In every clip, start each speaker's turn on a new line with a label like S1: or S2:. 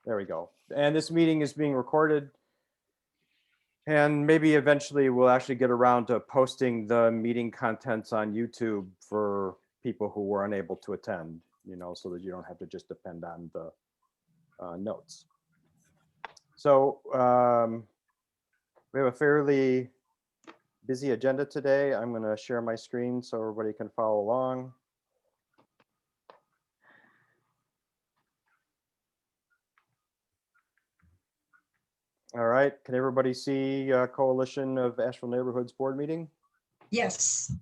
S1: There we go. And this meeting is being recorded. And maybe eventually we'll actually get around to posting the meeting contents on YouTube for people who were unable to attend, you know, so that you don't have to just depend on the notes. So we have a fairly busy agenda today. I'm going to share my screen so everybody can follow along. All right, can everybody see Coalition of Asheville Neighborhoods board meeting?
S2: Yes.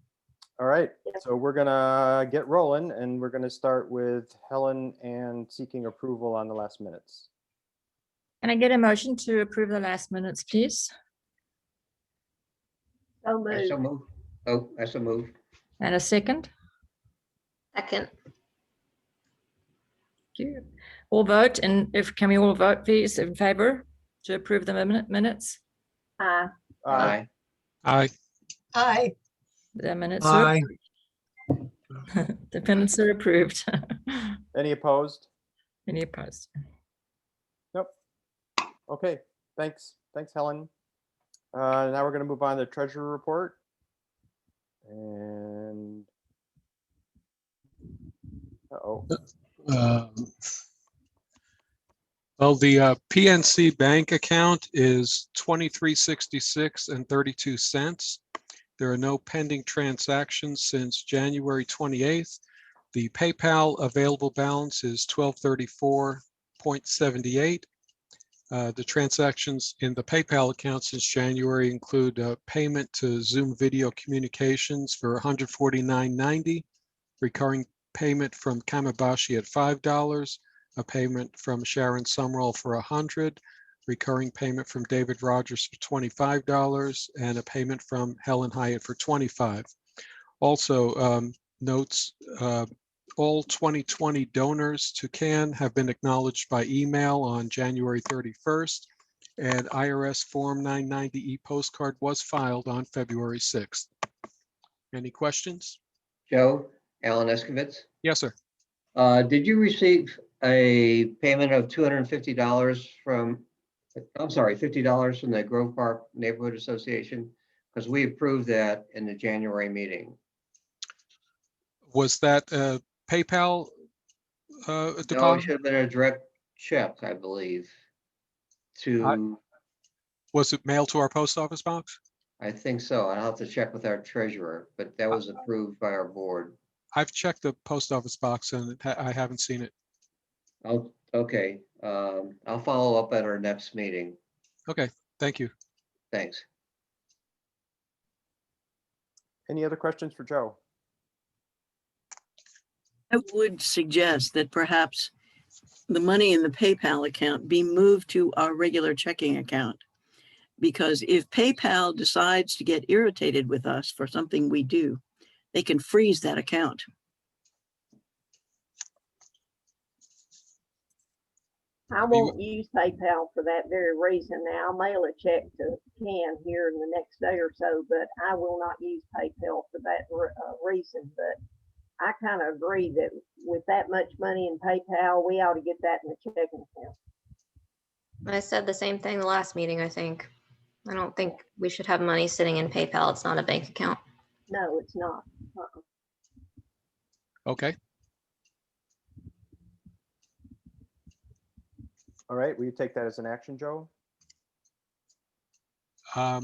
S1: All right, so we're gonna get rolling and we're gonna start with Helen and seeking approval on the last minutes.
S3: Can I get a motion to approve the last minutes, please?
S4: I so move. Oh, I so move.
S3: And a second?
S2: Second.
S3: Thank you. We'll vote, and if can we all vote, please, in favor to approve the minutes?
S2: Aye.
S4: Aye.
S5: Aye.
S2: Aye.
S3: The minutes are approved. The minutes are approved.
S1: Any opposed?
S3: Any opposed?
S1: Nope. Okay, thanks. Thanks, Helen. Now we're gonna move on to the treasurer report. And uh-oh.
S5: Well, the PNC bank account is 2366 and 32 cents. There are no pending transactions since January 28th. The PayPal available balance is 1234.78. The transactions in the PayPal account since January include a payment to Zoom Video Communications for $149.90, recurring payment from Kamabashi at $5, a payment from Sharon Sumrall for $100, recurring payment from David Rogers for $25, and a payment from Helen Hyatt for $25. Also, notes, all 2020 donors to CAN have been acknowledged by email on January 31st, and IRS Form 990 e-postcard was filed on February 6th. Any questions?
S4: Joe, Alan Eskovitz.
S5: Yes, sir.
S4: Did you receive a payment of $250 from, I'm sorry, $50 from the Grove Park Neighborhood Association? Because we approved that in the January meeting.
S5: Was that PayPal
S4: No, it
S5: deposit?
S4: should have been a direct check, I believe.
S5: Was it mailed to our post office box?
S4: I think so. I'll have to check with our treasurer, but that was approved by our board.
S5: I've checked the post office box and I haven't seen it.
S4: Oh, okay. I'll follow up at our next meeting.
S5: Okay, thank you.
S4: Thanks.
S1: Any other questions for Joe?
S6: I would suggest that perhaps the money in the PayPal account be moved to our regular checking account. Because if PayPal decides to get irritated with us for something we do, they can freeze that account.
S7: I won't use PayPal for that very reason. Now, I'll mail a check to Ken here in the next day or so, but I will not use PayPal for that reason. But I kind of agree that with that much money in PayPal, we ought to get that in the checking account.
S2: I said the same thing the last meeting, I think. I don't think we should have money sitting in PayPal. It's not a bank account.
S7: No, it's not.
S5: Okay,
S1: All right, will you take that as an action, Joe?
S5: how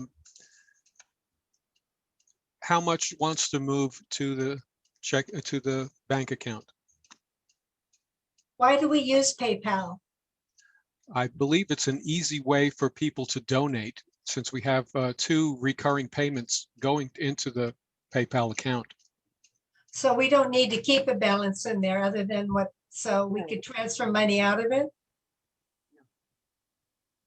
S5: much wants to move to the to the bank account?
S8: Why do we use PayPal?
S5: I believe it's an easy way for people to donate since we have 2 recurring payments going into the PayPal account.
S8: So we don't need to keep a balance in there other than what, so we could transfer money out of it?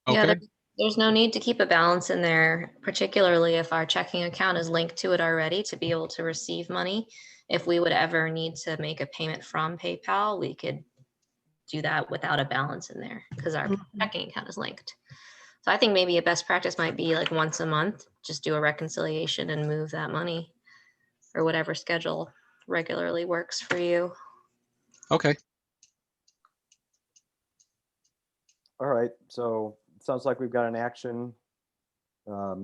S2: Yeah,
S5: Okay,
S2: there's no need to keep a balance in there, particularly if our checking account is linked to it already to be able to receive money. If we would ever need to make a payment from PayPal, we could do that without a balance in there because our checking account is linked. So I think maybe a best practice might be like once a month, just do a reconciliation and move that money or whatever schedule regularly works for you.
S5: okay.
S1: All right, so it sounds like we've got an action. Why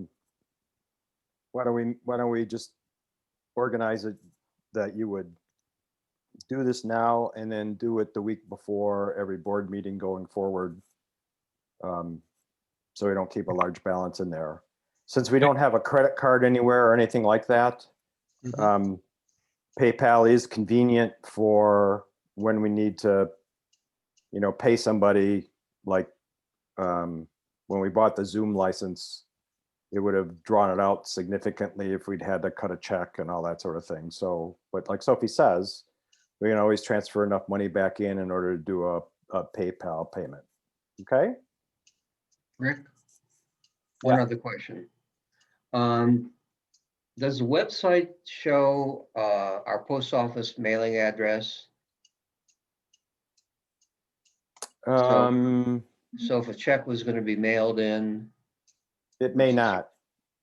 S1: don't we just organize it that you would do this now and then do it the week before every board meeting going forward. So we don't keep a large balance in there. Since we don't have a credit card anywhere or anything like that,
S5: Mhm.
S1: PayPal is convenient for when we need to, pay somebody. Like when we bought the Zoom license, it would have drawn it out significantly if we'd had to cut a check and all that sort of thing. So, but like Sophie says, we can always transfer enough money back in order to do a PayPal payment. Okay?
S4: Rick? One
S1: Yeah.
S4: other question. Does the website show our post office mailing address?
S1: Um,
S4: So if a check was going to be mailed in,
S1: it may not.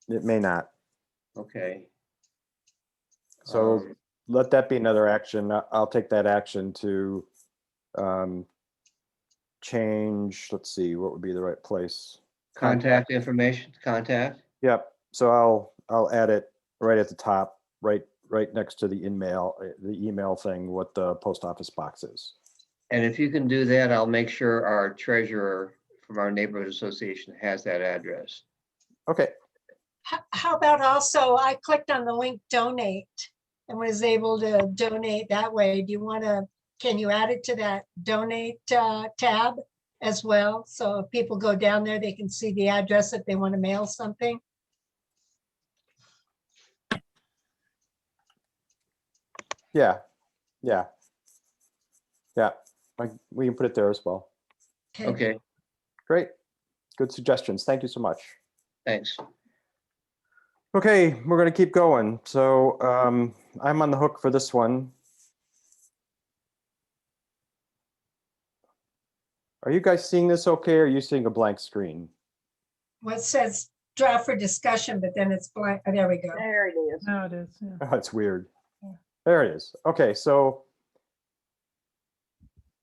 S1: It may not.
S4: okay.
S1: So let that be another action. I'll take that action to change. Let's see, what would be the right place?
S4: Contact information, contact.
S1: Yep. So I'll add it right at the top, right next to the email thing, what the post office box is.
S4: And if you can do that, I'll make sure our treasurer from our neighborhood association has that address.
S1: Okay.
S8: How about also, I clicked on the link donate and was able to donate that way. Do you want to, can you add it to that donate tab as well? So if people go down there, they can see the address if they want to mail something.
S1: Yeah. Yeah. Yeah. We can put it there as well.
S4: Okay,
S1: Great. Good suggestions. Thank you so much.
S4: thanks.
S1: Okay, we're going to keep going. So I'm on the hook for this one. Are you guys seeing this okay? Or are you seeing a blank screen?
S8: Well, it says draft for discussion, but then it's blank. Oh, there we go.
S7: There it is.
S9: No, it is. Yeah.
S1: Oh, it's weird. There it is. Okay, so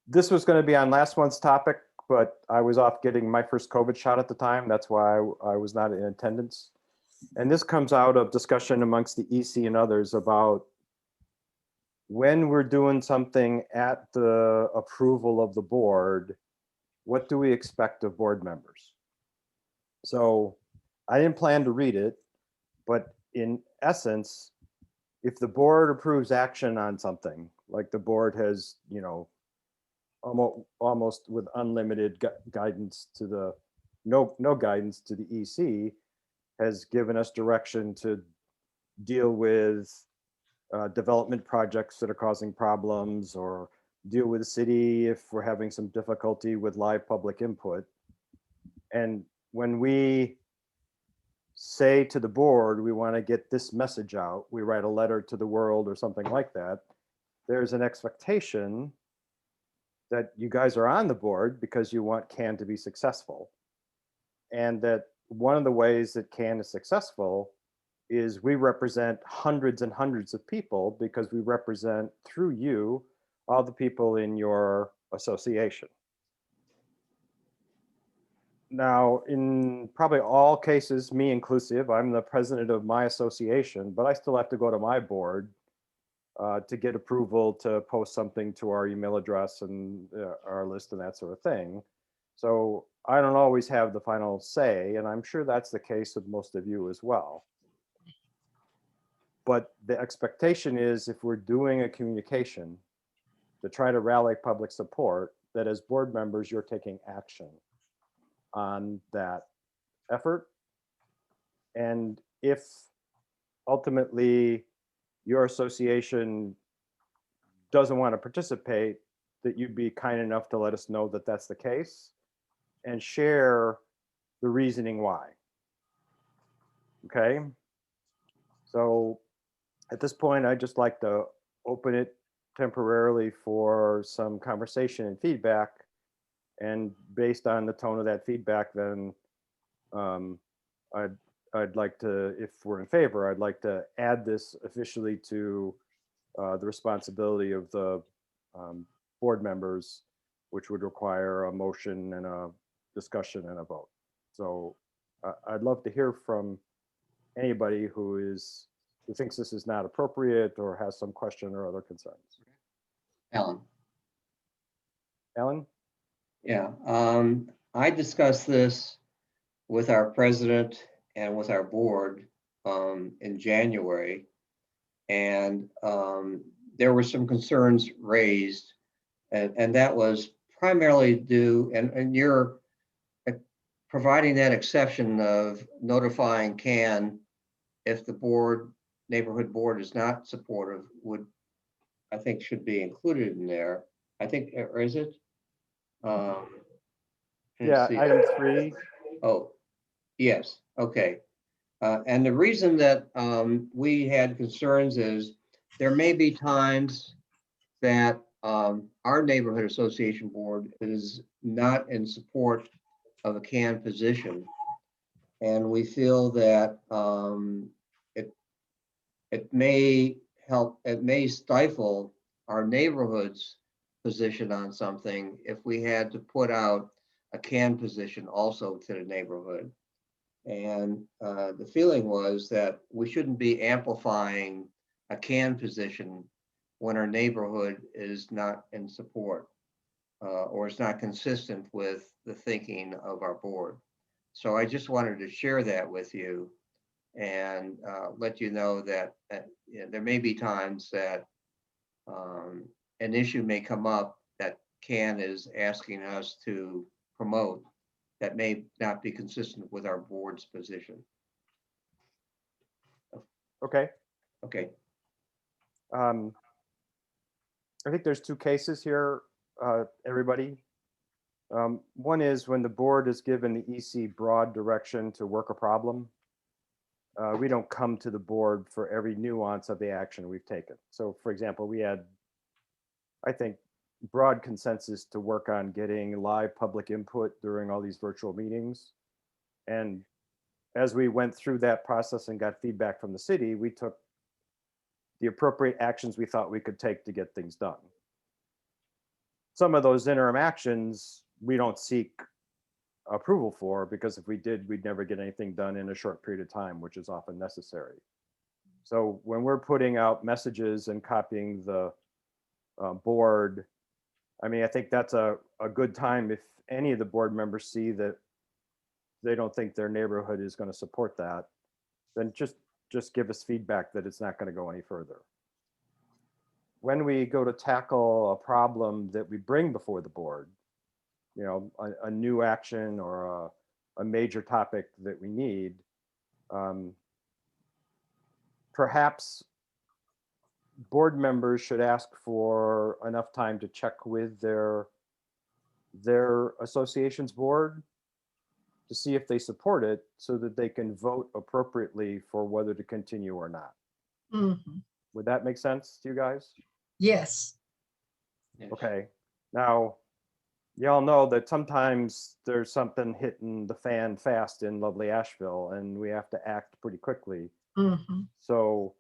S1: this was going to be on last month's topic, but I was off getting my first COVID shot at the time. That's why I was not in attendance. And this comes out of discussion amongst the EC and others about when we're doing something at the approval of the board, what do we expect of board members? So I didn't plan to read it, but in essence, if the board approves action on something, like the board has, almost with unlimited guidance to the, no guidance to the EC, has given us direction to deal with development projects that are causing problems, or deal with the city if we're having some difficulty with live public input. And when we say to the board, we want to get this message out, we write a letter to the world or something like that, there's an expectation that you guys are on the board because you want CAN to be successful. And that one of the ways that CAN is successful is we represent hundreds and hundreds of people because we represent, through you, all the people in your association. Now, in probably all cases, me inclusive, I'm the president of my association, but I still have to go to my board to get approval to post something to our email address and our list and that sort of thing. So I don't always have the final say, and I'm sure that's the case with most of you as well. But the expectation is, if we're doing a communication to try to rally public support, that as board members, you're taking action on that effort. And if ultimately your association doesn't want to participate, that you'd be kind enough to let us know that that's the case and share the reasoning why. Okay. So at this point, I'd just like to open it temporarily for some conversation and feedback. And based on the tone of that feedback, then I'd like to, if we're in favor, I'd like to add this officially to the responsibility of the board members, which would require a motion and a discussion and a vote. So I'd love to hear from anybody who thinks this is not appropriate or has some question or other concerns.
S4: Alan.
S1: Alan?
S4: Yeah, I discussed this with our president and with our board in January. And there were some concerns raised, and that was primarily due, and you're providing that exception of notifying CAN if the neighborhood board is not supportive, I think should be included in there. I think, or is it?
S1: Yeah, item 3.
S4: Oh, yes, okay. And the reason that we had concerns is there may be times that our neighborhood association board is not in support of a CAN position. And we feel that it may stifle our neighborhood's position on something if we had to put out a CAN position also to the neighborhood. And the feeling was that we shouldn't be amplifying a CAN position when our neighborhood is not in support or is not consistent with the thinking of our board. So I just wanted to share that with you and let you know that there may be times that an issue may come up that CAN is asking us to promote that may not be consistent with our board's position.
S1: Okay.
S4: Okay.
S1: I think there's 2 cases here, everybody. One is when the board is given the EC broad direction to work a problem. We don't come to the board for every nuance of the action we've taken. So for example, we had, I think, broad consensus to work on getting live public input during all these virtual meetings. And as we went through that process and got feedback from the city, we took the appropriate actions we thought we could take to get things done. Some of those interim actions we don't seek approval for, because if we did, we'd never get anything done in a short period of time, which is often necessary. So when we're putting out messages and copying the board, I mean, I think that's a good time if any of the board members see that they don't think their neighborhood is going to support that, then just give us feedback that it's not going to go any further. When we go to tackle a problem that we bring before the board, you know, a new action or a major topic that we need, perhaps board members should ask for enough time to check with their association's board to see if they support it, so that they can vote appropriately for whether to continue or not.
S8: Mhm.
S1: Would that make sense to you guys?
S8: Yes.
S4: Yes.
S1: Okay. Now, y'all know that sometimes there's something hitting the fan fast in lovely Asheville and we have to act pretty quickly.
S8: Mhm.
S1: So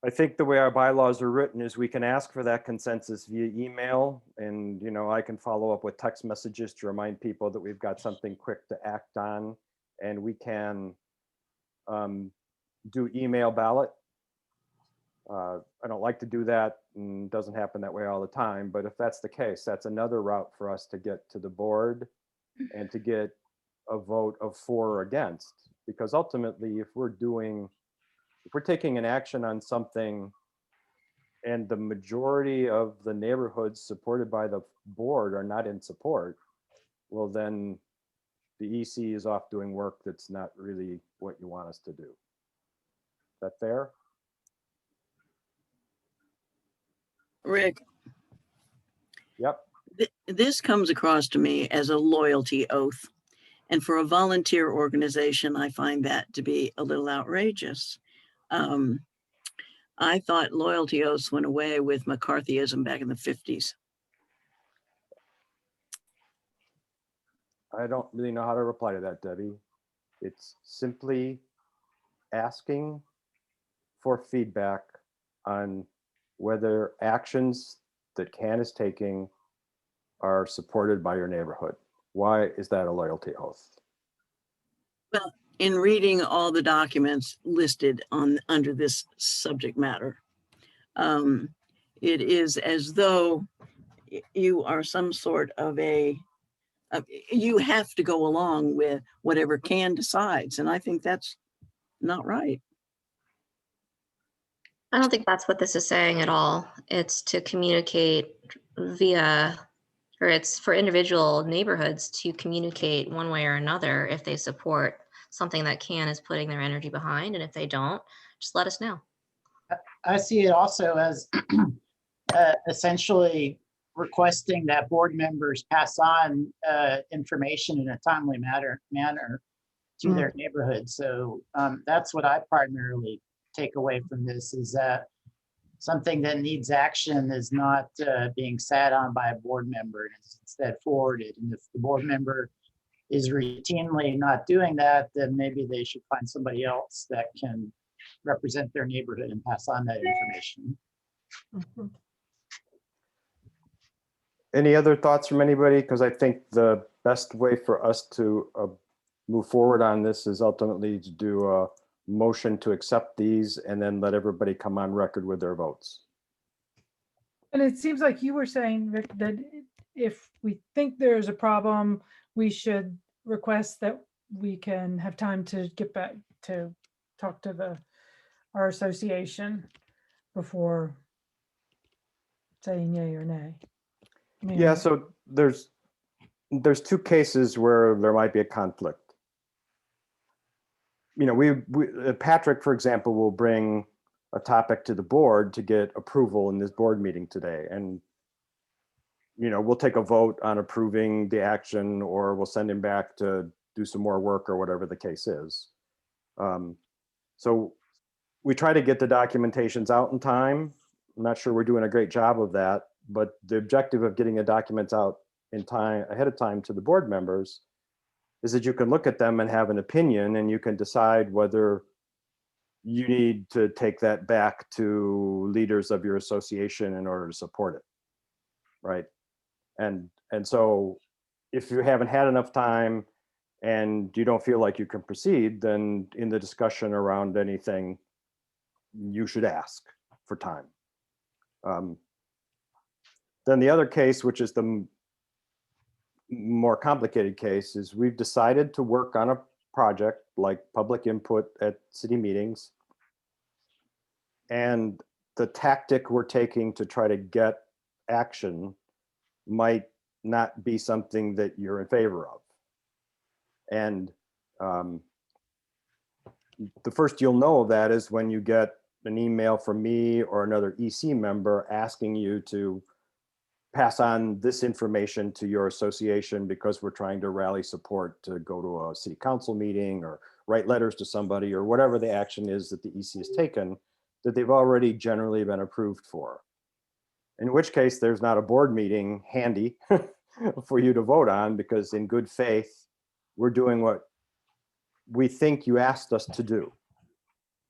S1: I think the way our bylaws are written is we can ask for that consensus via email, and I can follow up with text messages to remind people that we've got something quick to act on, and we can do email ballot. I don't like to do that, and it doesn't happen that way all the time, but if that's the case, that's another route for us to get to the board and to get a vote of for or against, because ultimately if we're taking an action on something and the majority of the neighborhoods supported by the board are not in support, well, then the EC is off doing work that's not really what you want us to do. Is that fair?
S6: Rick,
S1: Yep.
S6: this comes across to me as a loyalty oath. And for a volunteer organization, I find that to be a little outrageous. I thought loyalty oaths went away with McCarthyism back in the 50s.
S1: I don't really know how to reply to that, Debbie. It's simply asking for feedback on whether actions that CAN is taking are supported by your neighborhood. Why is that a loyalty oath?
S6: Well, in reading all the documents listed under this subject matter, it is as though you are some sort of you have to go along with whatever CAN decides. And I think that's not right.
S2: I don't think that's what this is saying at all. It's to communicate or it's for individual neighborhoods to communicate one way or another if they support something that CAN is putting their energy behind. And if they don't, just let us know.
S9: I see it also as essentially requesting that board members pass on information in a timely manner to their neighborhood. So that's what I primarily take away from this, is that something that needs action is not being sat on by a board member, and it's instead forwarded. And if the board member is routinely not doing that, then maybe they should find somebody else that can represent their neighborhood and pass on that information.
S8: Mhm.
S1: Any other thoughts from anybody? Because I think the best way for us to move forward on this is ultimately to do a motion to accept these and then let everybody come on record with their votes.
S10: And it seems like you were saying, Rick, that if we think there's a problem, we should request that we can have time to get back to talk to our association before saying yay or nay. I mean,
S1: Yeah, so there's two cases where there might be a conflict. Patrick, for example, will bring a topic to the board to get approval in this board meeting today. And, we'll take a vote on approving the action, or we'll send him back to do some more work or whatever the case is. So we try to get the documentations out in time. I'm not sure we're doing a great job of that, but the objective of getting the documents out in time, ahead of time, to the board members is that you can look at them and have an opinion, and you can decide whether you need to take that back to leaders of your association in order to support it, right? And so if you haven't had enough time and you don't feel like you can proceed, then in the discussion around anything, you should ask for time. Then the other case, which is the more complicated case, is we've decided to work on a project like public input at city meetings. And the tactic we're taking to try to get action might not be something that you're in favor of. And the first you'll know of that is when you get an email from me or another EC member asking you to pass on this information to your association because we're trying to rally support to go to a city council meeting or write letters to somebody or whatever the action is that the EC has taken that they've already generally been approved for. in which case there's not a board meeting handy for you to vote on, because in good faith, we're doing what we think you asked us to do,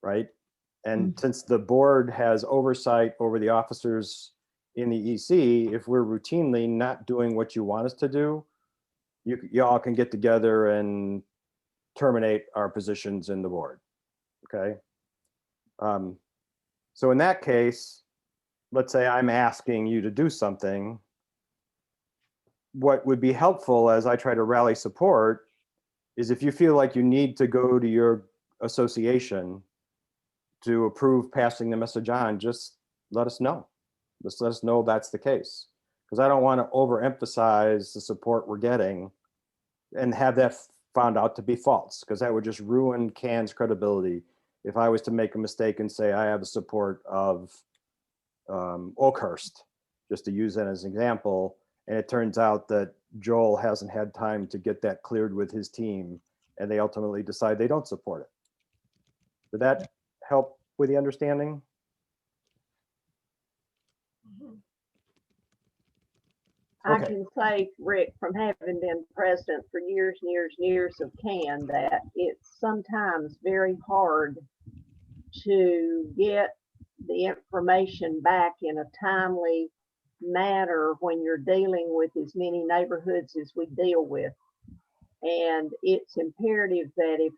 S1: right? And since the board has oversight over the officers in the EC, if we're routinely not doing what you want us to do, you all can get together and terminate our positions in the board, okay? So in that case, let's say I'm asking you to do something. What would be helpful as I try to rally support is if you feel like you need to go to your association to approve passing the message on, just let us know. Just let us know that's the case. Because I don't want to overemphasize the support we're getting and have that found out to be false, because that would just ruin CAN's credibility if I was to make a mistake and say I have the support of Oakhurst, just to use that as an example, and it turns out that Joel hasn't had time to get that cleared with his team, and they ultimately decide they don't support it. Did that help with the understanding?
S7: I
S1: Okay.
S7: can say, Rick, from having been president for years and years and years of CAN, that it's sometimes very hard to get the information back in a timely manner when you're dealing with as many neighborhoods as we deal with. And it's imperative that if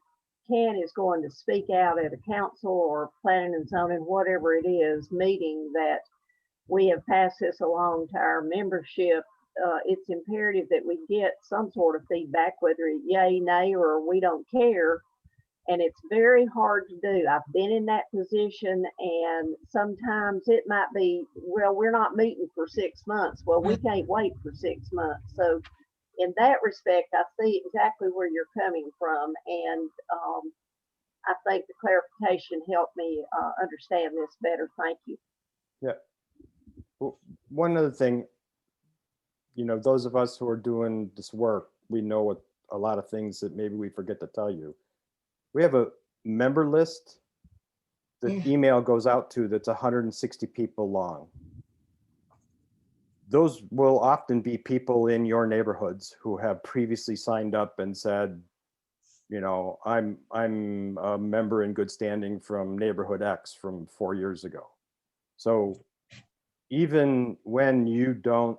S7: CAN is going to speak out at a council or planning and zoning, whatever it is, meeting, that we have passed this along to our membership. It's imperative that we get some sort of feedback, whether it's yay, nay, or we don't care. And it's very hard to do. I've been in that position, and sometimes it might be, well, we're not meeting for 6 months. Well, we can't wait for 6 months. So in that respect, I see exactly where you're coming from. And I think the clarification helped me understand this better. Thank you.
S1: Yeah. Well, one other thing, you know, those of us who are doing this work, we know what a lot of things that maybe we forget to tell you. We have a member list that email goes out to that's 160 people long. Those will often be people in your neighborhoods who have previously signed up and said, you know, I'm a member in good standing from neighborhood X from 4 years ago. So even when you don't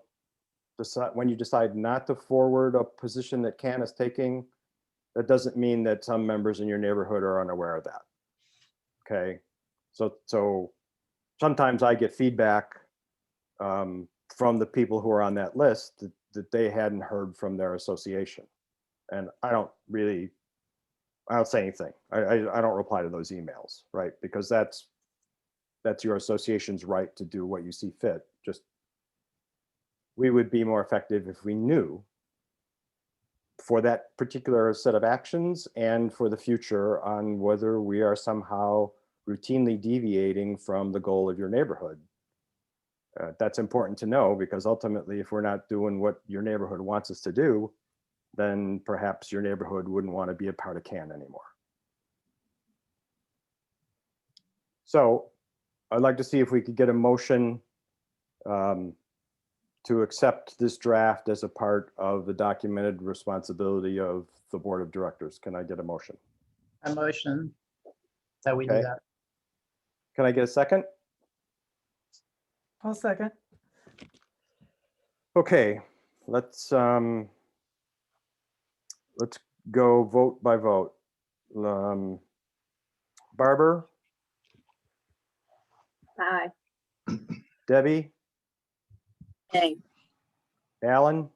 S1: decide, when you decide not to forward a position that CAN is taking, that doesn't mean that some members in your neighborhood are unaware of that. Okay, so sometimes I get feedback from the people who are on that list that they hadn't heard from their association, and I don't say anything. I don't reply to those emails, right? Because that's your association's right to do what you see fit. Just, we would be more effective if we knew for that particular set of actions and for the future on whether we are somehow routinely deviating from the goal of your neighborhood. That's important to know, because ultimately, if we're not doing what your neighborhood wants us to do, then perhaps your neighborhood wouldn't want to be a part of CAN anymore. So I'd like to see if we could get a motion to accept this draft as a part of the documented responsibility of the board of directors. Can I get a motion?
S9: A motion that we do
S1: Okay.
S9: that.
S1: Can I get a second?
S10: I'll second.
S1: Okay, let's go vote by vote. Barber,
S7: Aye.
S1: Debbie,
S6: Hey,
S1: Alan,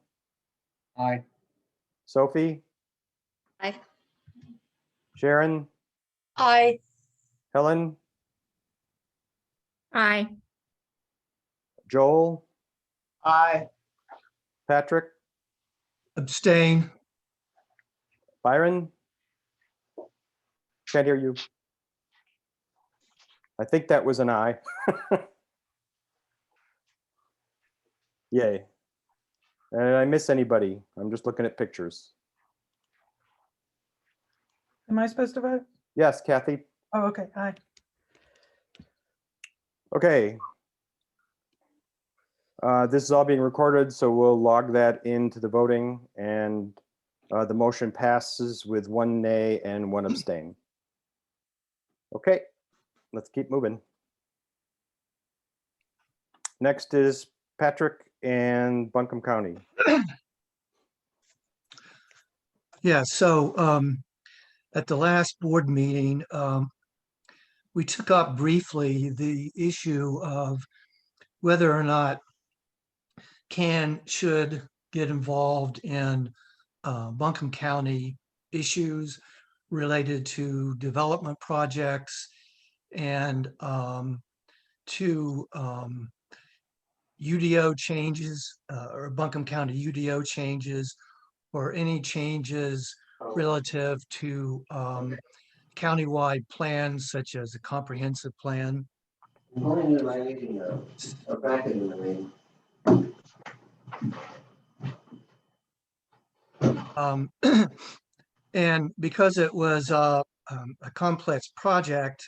S4: Aye.
S1: Sophie,
S2: Aye.
S1: Sharon,
S8: Aye.
S1: Helen,
S3: Aye.
S1: Joel,
S9: Aye.
S1: Patrick,
S11: Abstain.
S1: Byron? Can't hear you. I think that was an aye. Yay. Did I miss anybody? I'm just looking at pictures.
S10: Am I supposed to vote?
S1: Yes, Kathy.
S10: Oh, okay, aye.
S1: Okay. This is all being recorded, so we'll log that into the voting, and the motion passes with 1 nay and 1 abstain. Okay, let's keep moving. Next is Patrick and Buncombe County.
S11: Yeah, so at the last board meeting, we took up briefly the issue of whether or not should get involved in Buncombe County issues related to development projects and to UDO changes or Buncombe County UDO changes or any changes relative to countywide plans such as a comprehensive plan. And because it was a complex project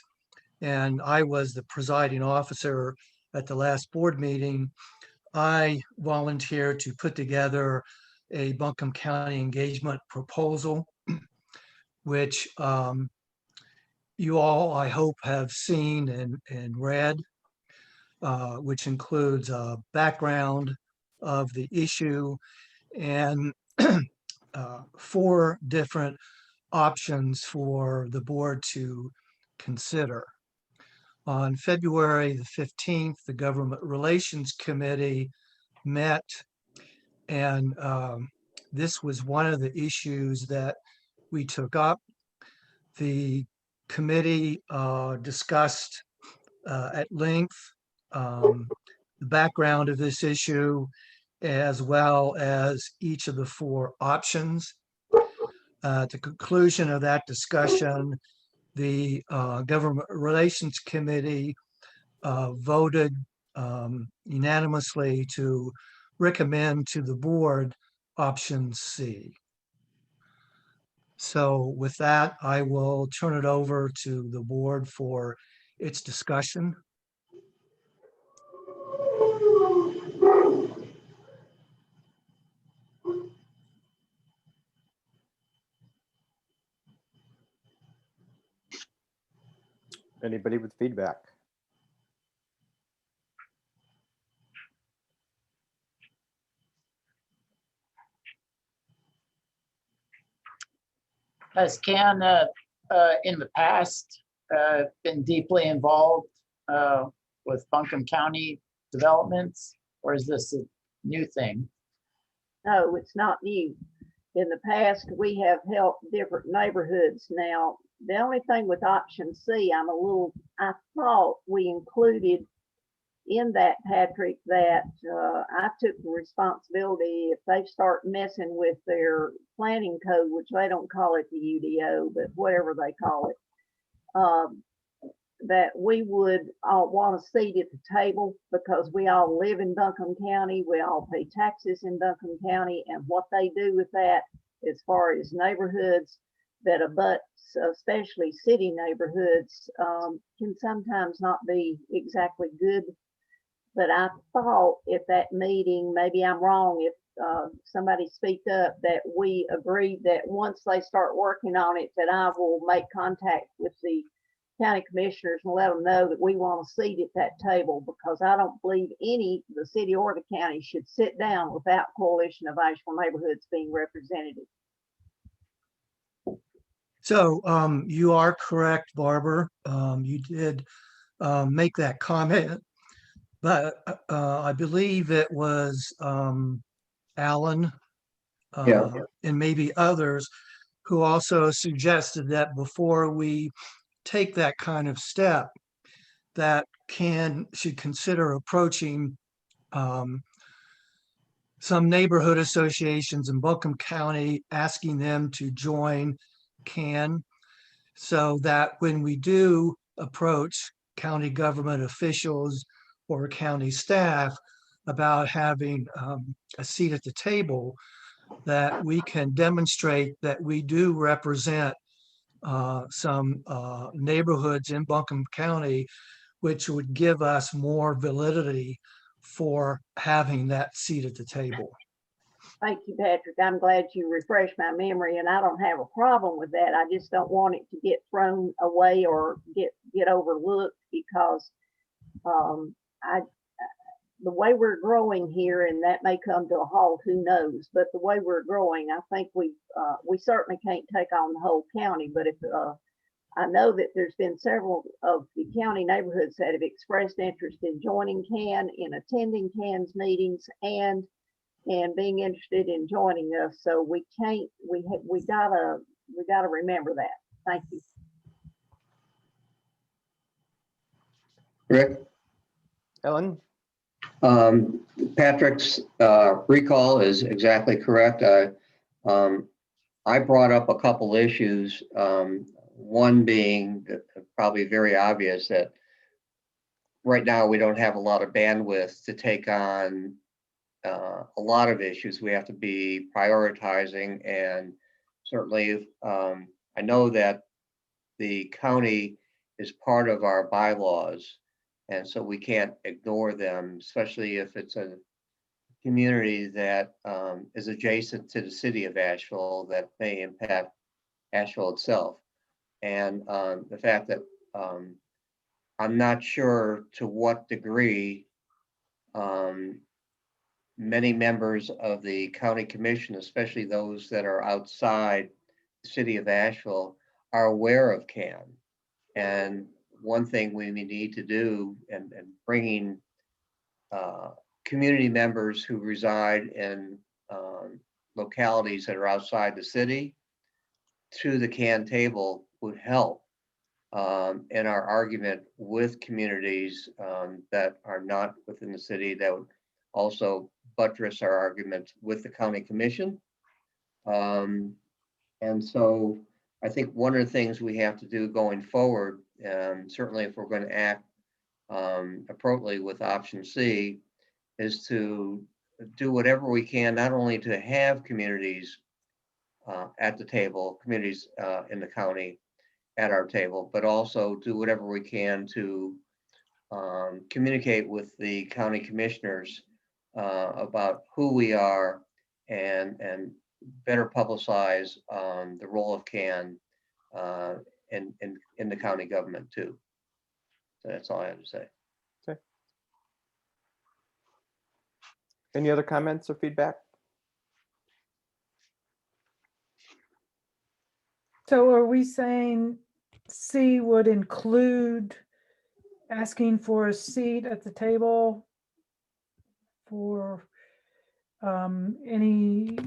S11: and I was the presiding officer at the last board meeting, I volunteered to put together a Buncombe County engagement proposal, which you all, I hope, have seen and read, which includes a background of the issue and 4 different options for the board to consider. On February the 15th, the Government Relations Committee met, and this was one of the issues that we took up. The committee discussed at length the background of this issue, as well as each of the 4 options. At the conclusion of that discussion, the Government Relations Committee voted unanimously to recommend to the board option C. So with that, I will turn it over to the board for its discussion.
S1: Anybody with feedback?
S9: Has Ken in the past been deeply involved with Buncombe County developments, or is this a new thing?
S7: No, it's not new. In the past, we have helped different neighborhoods. Now, the only thing with option C, I thought we included in that, Patrick, that I took the responsibility if they start messing with their planning code, which they don't call it the UDO, but whatever they call it, that we would want a seat at the table because we all live in Buncombe County. We all pay taxes in Buncombe County, and what they do with that as far as neighborhoods that abut, especially city neighborhoods, can sometimes not be exactly good. But I thought at that meeting, maybe I'm wrong, if somebody speak up, that we agreed that once they start working on it, that I will make contact with the county commissioners and let them know that we want a seat at that table, because I don't believe the city or the county should sit down without Coalition of Asheville Neighborhoods being represented.
S11: So you are correct, Barbara. You did make that comment, but I believe it was Alan and maybe others who also suggested that before we take that kind of step, that should consider approaching some neighborhood associations in Buncombe County, asking them to join CAN, so that when we do approach county government officials or county staff about having a seat at the table, that we can demonstrate that we do represent some neighborhoods in Buncombe County, which would give us more validity for having that seat at the table.
S7: Thank you, Patrick. I'm glad you refreshed my memory, and I don't have a problem with that. I just don't want it to get thrown away or get overlooked because the way we're growing here, and that may come to a halt, who knows? But the way we're growing, I think we certainly can't take on the whole county. But if I know that there's been several of the county neighborhoods that have expressed interest in joining CAN, in attending CAN's meetings, and being interested in joining us. So we can't, we gotta remember that. Thank you.
S4: Rick?
S1: Ellen?
S4: Patrick's recall is exactly correct. I brought up a couple issues. One being probably very obvious that right now we don't have a lot of bandwidth to take on a lot of issues. We have to be prioritizing, and certainly I know that the county is part of our bylaws, and so we can't ignore them, especially if it's a community that is adjacent to the city of Asheville that may impact Asheville itself. And the fact that I'm not sure to what degree many members of the county commission, especially those that are outside the city of Asheville, are aware of CAN. And one thing we need to do, and bringing community members who reside in localities that are outside the city to the CAN table would help in our argument with communities that are not within the city. That would also buttress our argument with the county commission. And so I think one of the things we have to do going forward, certainly if we're going to act appropriately with option C, is to do whatever we can, not only to have communities at the table, communities in the county at our table, but also do whatever we can to communicate with the county commissioners about who we are and better publicize the role of CAN in the county government too. So that's all I have to say.
S1: Okay. Any other comments or feedback?
S10: So are we saying C would include asking for a seat at the table for any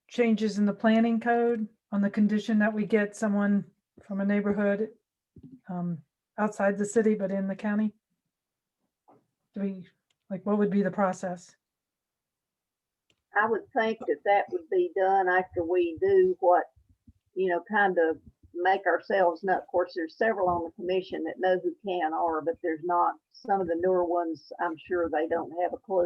S10: changes in the planning code on the condition that we get someone from a neighborhood outside the city but in the county? What would be the process?
S7: I would think that would be done after we do what, kind of make ourselves know. Of course, there's several on the commission that know who CAN are, but there's not, some of the newer ones, I'm sure they don't have a clue.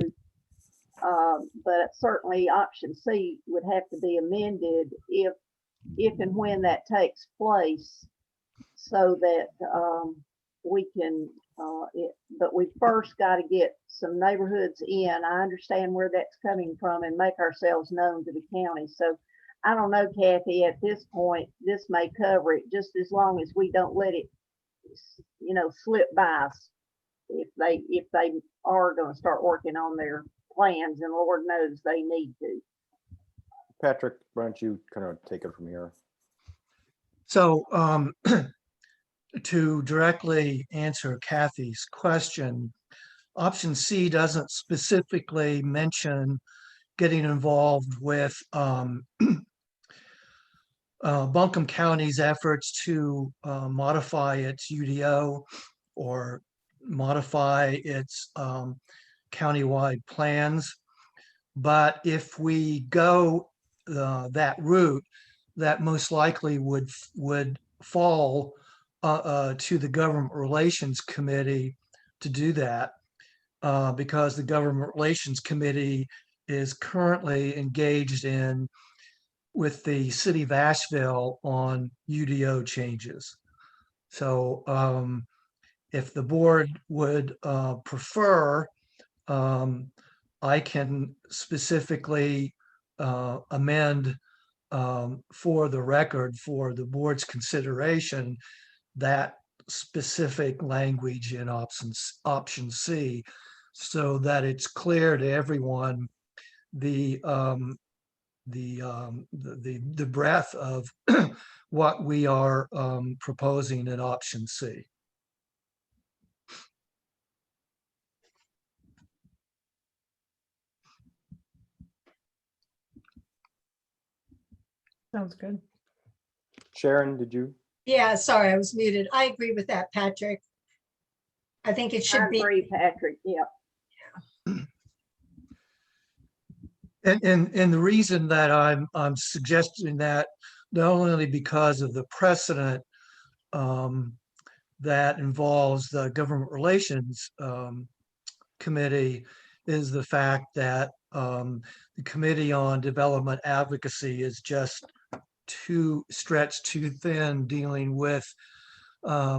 S7: But certainly option C would have to be amended if and when that takes place, so that we can, but we first got to get some neighborhoods in. I understand where that's coming from and make ourselves known to the county. So I don't know, Kathy, at this point, this may cover it, just as long as we don't let it, slip by us. If they are going to start working on their plans, and Lord knows they need to.
S1: Patrick, why don't you kind of take it from here?
S11: So to directly answer Kathy's question, option C doesn't specifically mention getting involved with Buncombe County's efforts to modify its UDO or modify its countywide plans. But if we go that route, that most likely would fall to the Government Relations Committee to do that, because the Government Relations Committee is currently engaged with the city of Asheville on UDO changes. So if the board would prefer I can specifically amend for the record, for the board's consideration, that specific language in option C, so that it's clear to everyone the breadth of what we are proposing in option C.
S10: Sounds good.
S1: Sharon, did you?
S8: Yeah, sorry, I was muted. I agree with that, Patrick. I think it
S7: I
S8: should be,
S7: agree, Patrick. Yeah.
S11: And the reason that I'm suggesting that, not only because of the precedent that involves the government relations committee, is the fact that the Committee on Development Advocacy is just too stretched too thin, dealing with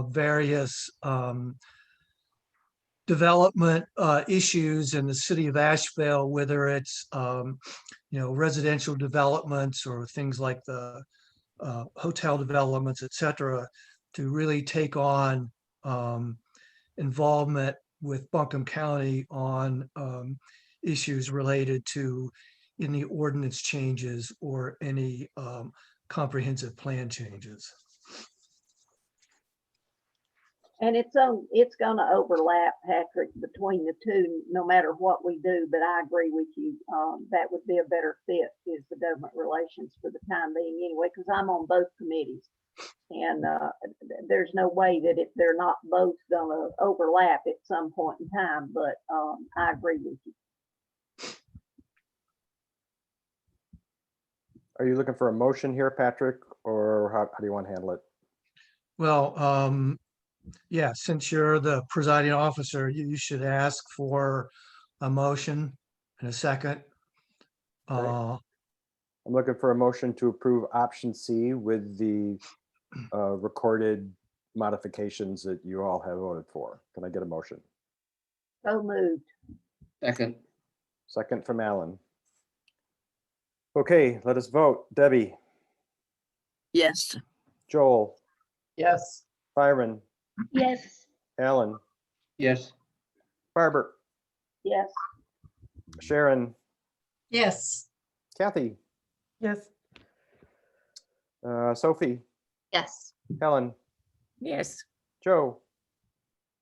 S11: various development issues in the city of Asheville, whether it's residential developments or things like the hotel developments, et cetera, to really take on involvement with Buncombe County on issues related to any ordinance changes or any comprehensive plan changes.
S7: And it's gonna overlap, Patrick, between the two, no matter what we do, but I agree with you. That would be a better fit, is the government relations for the time being anyway, because I'm on both committees. And there's no way that they're not both gonna overlap at some point in time, but I agree with you.
S1: Are you looking for a motion here, Patrick, or how do you want to handle it?
S11: Well, yeah, since you're the presiding officer, you should ask for a motion and a second.
S1: I'm looking for a motion to approve option C with the recorded modifications that you all have voted for. Can I get a motion?
S7: So moved.
S4: Second,
S1: Second from Alan. Okay, let us vote. Debbie,
S6: Yes.
S1: Joel,
S9: Yes.
S1: Byron,
S2: Yes.
S1: Alan,
S4: yes,
S1: Barbara,
S7: Yes.
S1: Sharon,
S8: yes.
S1: Kathy,
S10: Yes.
S1: Sophie,
S2: Yes.
S1: Helen,
S3: Yes.
S1: Joe,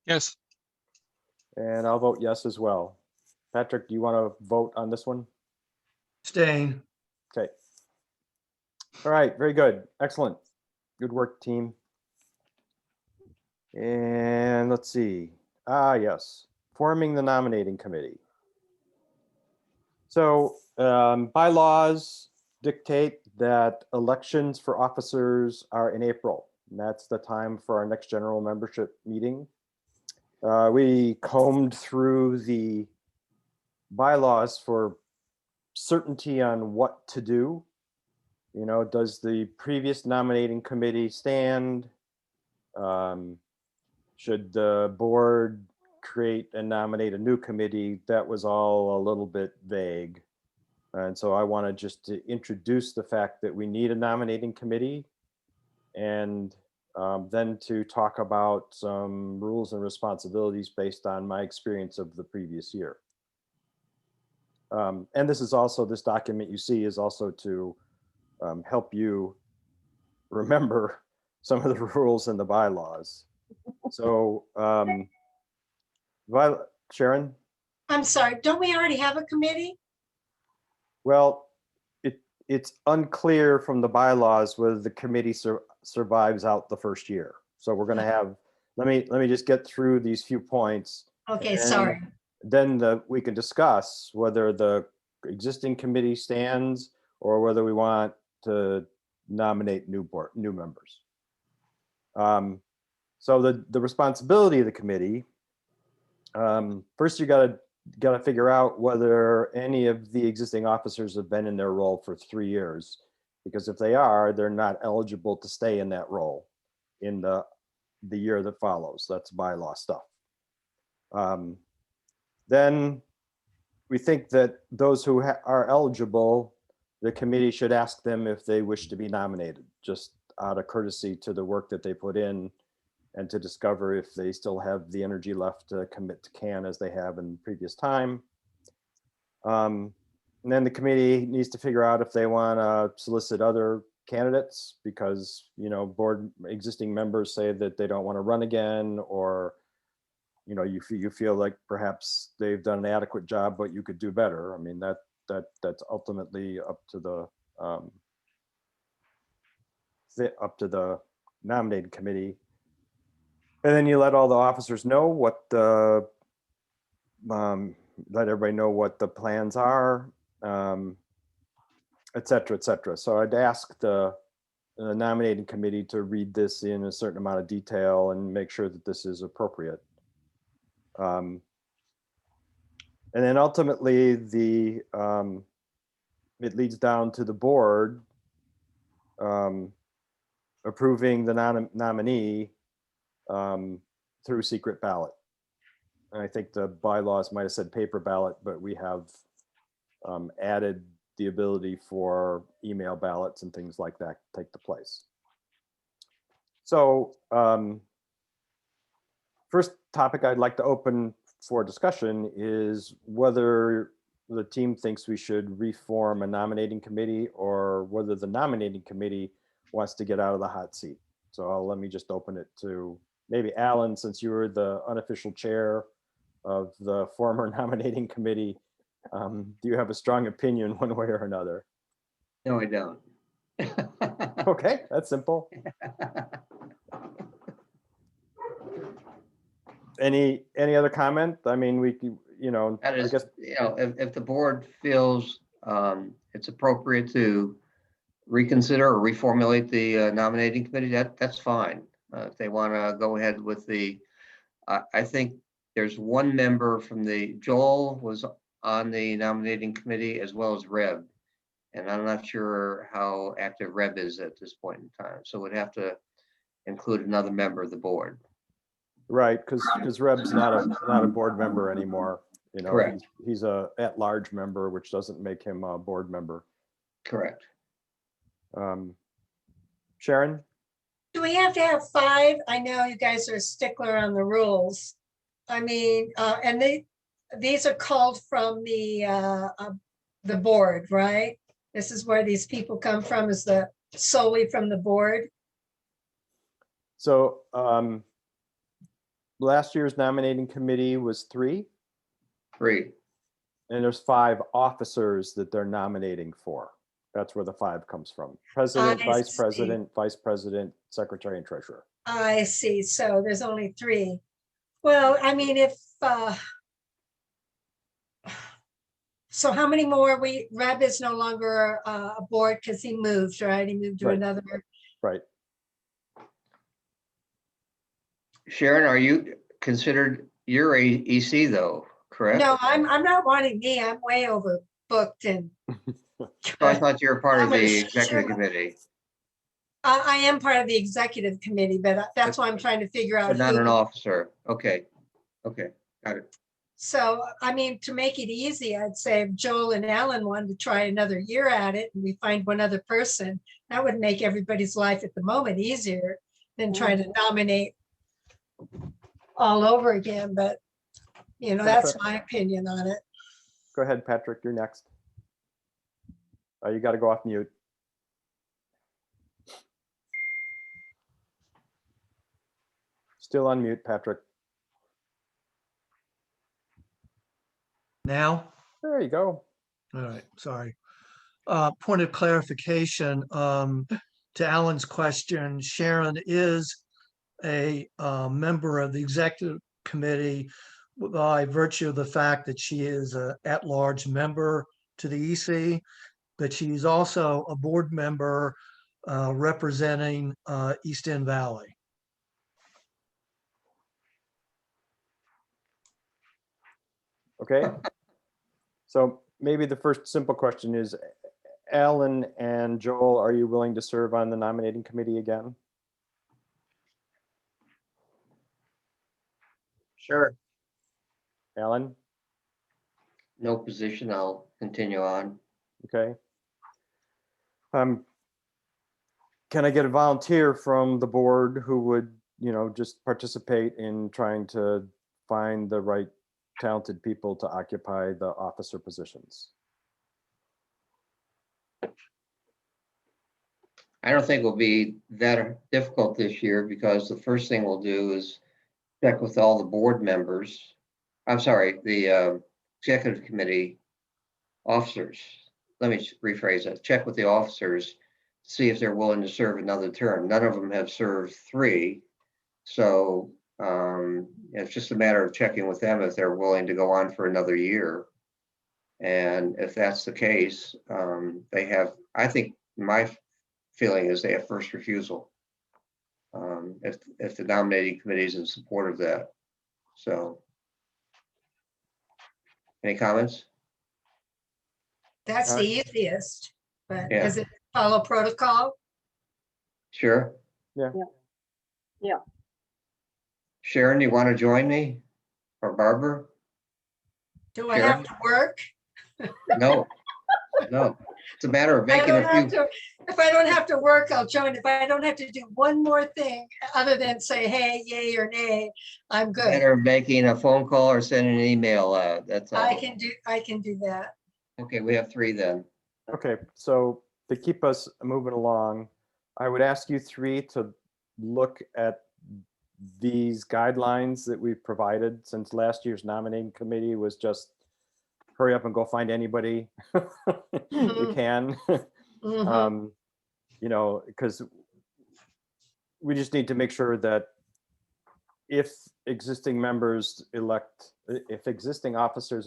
S5: Yes,
S1: and I'll vote yes as well. Patrick, do you want to vote on this one?
S11: Staying.
S1: Okay. All right, very good. Excellent. Good work, team. And let's see. Yes, forming the nominating committee. So bylaws dictate that elections for officers are in April. And that's the time for our next general membership meeting. We combed through the bylaws for certainty on what to do. Does the previous nominating committee stand? Should the board create and nominate a new committee? That was all a little bit vague. And so I wanted just to introduce the fact that we need a nominating committee, and then to talk about some rules and responsibilities based on my experience of the previous year. And this document you see is also to help you remember some of the rules and the bylaws. So, Sharon?
S8: I'm sorry, don't we already have a committee?
S1: Well, it's unclear from the bylaws whether the committee survives out the first year. So we're going to have, let me just get through these few points.
S8: Okay,
S1: and
S8: sorry.
S1: Then we can discuss whether the existing committee stands or whether we want to nominate new members. So the responsibility of the committee, first you got to figure out whether any of the existing officers have been in their role for 3 years, because if they are, they're not eligible to stay in that role in the year that follows. That's bylaw stuff. Then we think that those who are eligible, the committee should ask them if they wish to be nominated, just out of courtesy to the work that they put in and to discover if they still have the energy left to commit to CAN as they have in previous time. And then the committee needs to figure out if they want to solicit other candidates because, you know, board existing members say that they don't want to run again, or, you know, you feel like perhaps they've done an adequate job, but you could do better. I mean, that's ultimately up to the nominating committee. And then you let all the officers know what the let everybody know what the plans are, et cetera, et cetera. So I'd ask the nominating committee to read this in a certain amount of detail and make sure that this is appropriate. And then ultimately it leads down to the board approving the nominee through secret ballot. And I think the bylaws might have said paper ballot, but we have added the ability for email ballots and things like that take the place. So first topic I'd like to open for discussion is whether the team thinks we should reform a nominating committee or whether the nominating committee wants to get out of the hot seat. So let me just open it to maybe Alan, since you were the unofficial chair of the former nominating committee. Do you have a strong opinion one way or another?
S4: No, I don't.
S1: Okay, that's simple. Any other comment? I mean, we, you know,
S4: That is,
S1: I guess,
S4: you know, if the board feels it's appropriate to reconsider or reformulate the nominating committee, that's fine. If they want to go ahead with I think there's one member from Joel was on the nominating committee as well as Reb. And I'm not sure how active Reb is at this point in time. So we'd have to include another member of the board.
S1: right, because Reb's not a board member anymore. You know,
S4: Correct.
S1: he's a at-large member, which doesn't make him a board member.
S4: Correct.
S1: Sharon?
S8: Do we have to have 5? I know you guys are a stickler on the rules. I mean, and these are called from the board, right? This is where these people come from, is solely from the board?
S1: So last year's nominating committee was 3,
S4: 3.
S1: and there's 5 officers that they're nominating for. That's where the 5 comes from. President,
S8: I
S1: vice
S8: see.
S1: president, vice president, secretary, and treasurer.
S8: I see. So there's only 3. Well, I mean, if, so how many more Reb is no longer a board because he moved, right? He moved to
S1: Right.
S8: another.
S1: Right.
S4: Sharon, are you considered, you're a EC though, correct?
S8: No, I'm not wanting me. I'm way overbooked and.
S4: So I thought you were part of
S8: I'm a
S4: the executive
S8: sure.
S4: committee,
S8: I am part of the executive committee, but that's why I'm trying to figure out.
S4: but not
S8: who-
S4: an officer. Okay. Okay, got it.
S8: So, I mean, to make it easy, I'd say if Joel and Alan wanted to try another year at it and we find one other person, that would make everybody's life at the moment easier than trying to nominate all over again. But, you know, that's my opinion on it.
S1: Go ahead, Patrick, you're next. You got to go off mute. Still on mute, Patrick.
S11: Now?
S1: There you go.
S11: All right, sorry. Point of clarification, to Alan's question, Sharon is a member of the executive committee by virtue of the fact that she is a at-large member to the EC, but she's also a board member representing East End Valley.
S1: Okay. So maybe the first simple question is, Alan and Joel, are you willing to serve on the nominating committee again?
S9: Sure.
S1: Alan?
S4: no position. I'll continue on.
S1: Okay. Can I get a volunteer from the board who would, just participate in trying to find the right talented people to occupy the officer positions?
S4: I don't think it'll be that difficult this year because the first thing we'll do is check with all the board members. I'm sorry, the executive committee officers. Let me rephrase that. Check with the officers, see if they're willing to serve another term. None of them have served 3. So it's just a matter of checking with them if they're willing to go on for another year. And if that's the case, they have, I think my feeling is they have first refusal. If the nominating committee is in support of that. So. Any comments?
S8: That's the easiest, but
S4: Yeah.
S8: is it follow protocol?
S4: Sure.
S1: Yeah.
S7: Yeah.
S4: Sharon, you want to join me? Or Barbara?
S8: Do I have to work?
S4: No, no. It's a matter of
S8: I
S4: making
S8: don't
S4: a
S8: have
S4: few.
S8: to, if I don't have to work, I'll join. If I don't have to do one more thing other than say, hey, yay or nay, I'm good.
S4: Matter of making a phone call or sending an email out. That's all.
S8: I can do that.
S4: Okay, we have 3 then.
S1: Okay, so to keep us moving along, I would ask you 3 to look at these guidelines that we've provided, since last year's nominating committee was just hurry up and go find anybody you can.
S8: Mhm.
S1: Because we just need to make sure that if existing officers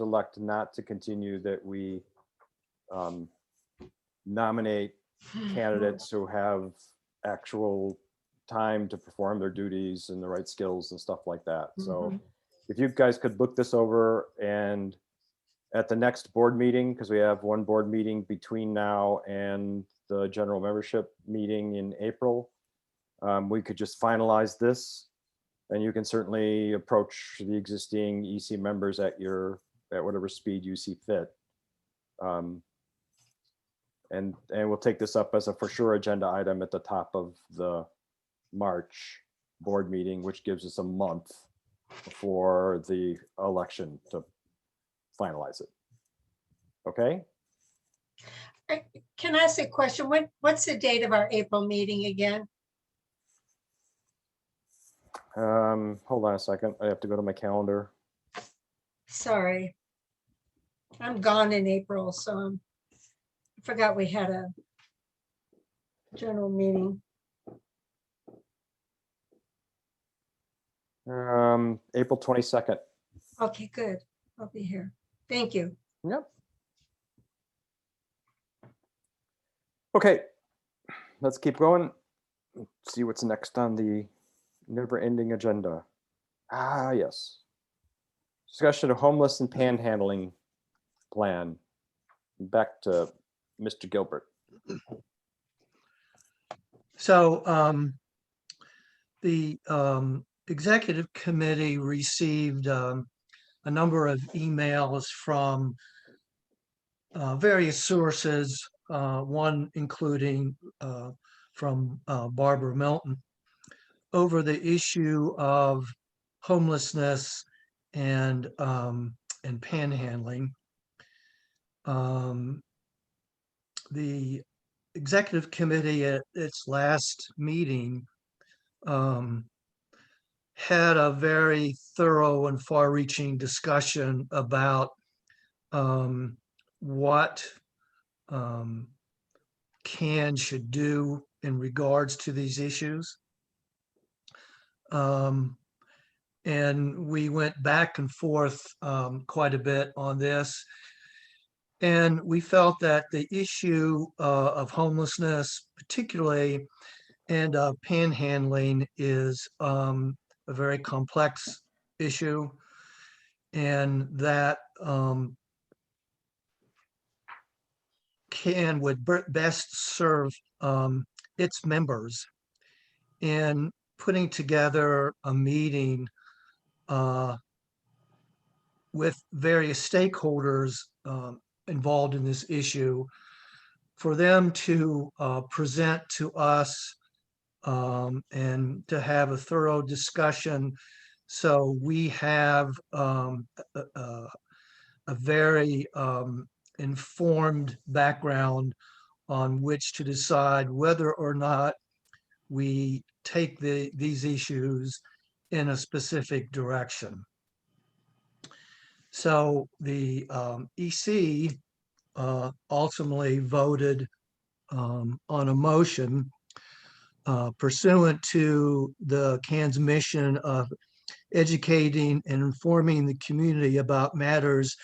S1: elect not to continue, that we nominate candidates who have actual time to perform their duties and the right skills and stuff like that. So if you guys could look this over, and at the next board meeting, because we have one board meeting between now and the general membership meeting in April, we could just finalize this, and you can certainly approach the existing EC members at whatever speed you see fit. And we'll take this up as a for sure agenda item at the top of the March board meeting, which gives us a month before the election to finalize it. Okay?
S8: Can I ask a question? What's the date of our April meeting again?
S1: Hold on a second. I have to go to my calendar.
S8: Sorry. I'm gone in April, so I forgot we had a general meeting.
S1: April 22nd.
S8: Okay, good. I'll be here. Thank you.
S1: Yep. Okay, let's keep going. Let's see what's next on the never-ending agenda. Yes. Discussion of homeless and panhandling plan. Back to Mr. Gilbert.
S11: So the executive committee received a number of emails from various sources, one including from Barbara Melton, over the issue of homelessness and panhandling. The executive committee at its last meeting had a very thorough and far-reaching discussion about what CAN should do in regards to these issues. And we went back and forth quite a bit on this. And we felt that the issue of homelessness, particularly, and panhandling is a very complex issue, and that CAN would best serve its members in putting together a meeting with various stakeholders involved in this issue, for them to present to us and to have a thorough discussion. So we have a very informed background on which to decide whether or not we take these issues in a specific direction. So the EC ultimately voted on a motion pursuant to the CAN's mission of educating and informing the community about matters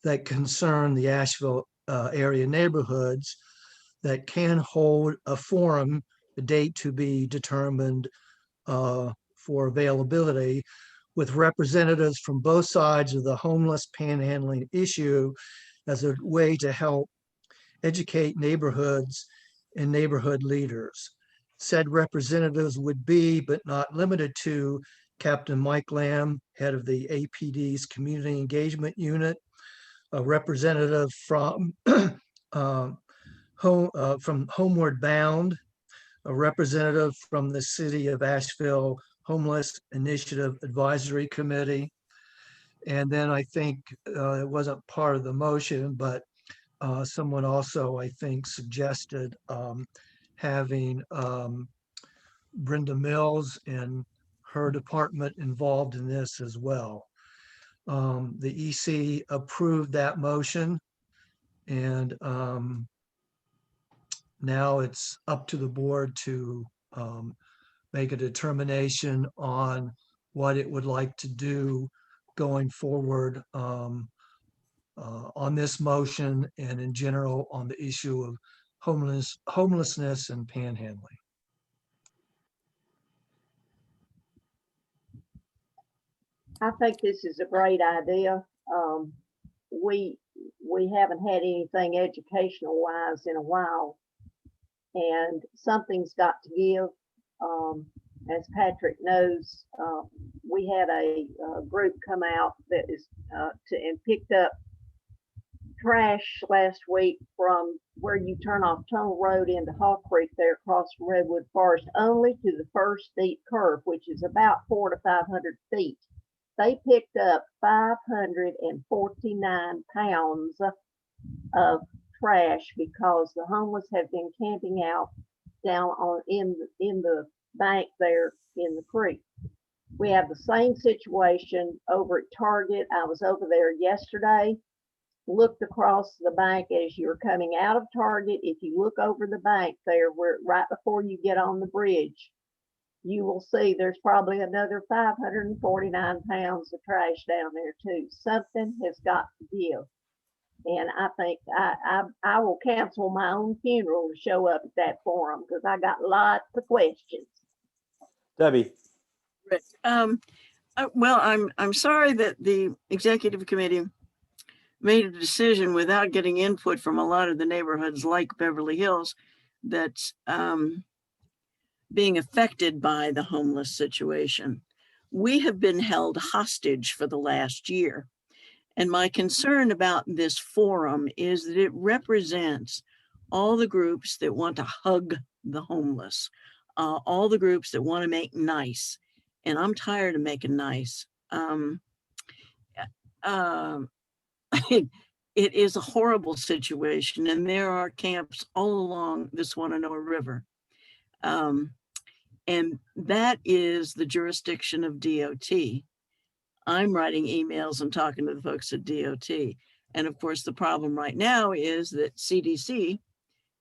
S11: that concern the Asheville area neighborhoods, that can hold a forum, a date to be determined for availability, with representatives from both sides of the homeless panhandling issue as a way to help educate neighborhoods and neighborhood leaders. Said representatives would be, but not limited to, Captain Mike Lamb, head of the APD's Community Engagement Unit, a representative from Homeward Bound, a representative from the City of Asheville Homeless Initiative Advisory Committee. And then I think it wasn't part of the motion, but someone also, I think, suggested having Brenda Mills and her department involved in this as well. The EC approved that motion, and now it's up to the board to make a determination on what it would like to do going forward on this motion and in general on the issue of homelessness and panhandling.
S7: I think this is a great idea. We haven't had anything educational wise in a while, and something's got to give. As Patrick knows, we had a group come out that is and picked up trash last week from where you turn off Tunnel Road into Hall Creek there across from Redwood Forest only to the first steep curve, which is about 400 to 500 feet. They picked up 549 pounds of trash because the homeless have been camping out down on in the bank there in the creek. We have the same situation over at Target. I was over there yesterday, looked across the bank as you're coming out of Target. If you look over the bank there, where right before you get on the bridge, you will see there's probably another 549 pounds of trash down there too. Something has got to give. And I think I will cancel my own funeral to show up at that forum because I got lots of questions.
S1: Debbie.
S6: Well, I'm sorry that the executive committee made a decision without getting input from a lot of the neighborhoods like Beverly Hills that's being affected by the homeless situation. We have been held hostage for the last year. And my concern about this forum is that it represents all the groups that want to hug the homeless, all the groups that want to make nice. And I'm tired of making nice. It is a horrible situation. And there are camps all along the Swananoa River. And that is the jurisdiction of DOT. I'm writing emails and talking to the folks at DOT. And of course, the problem right now is that CDC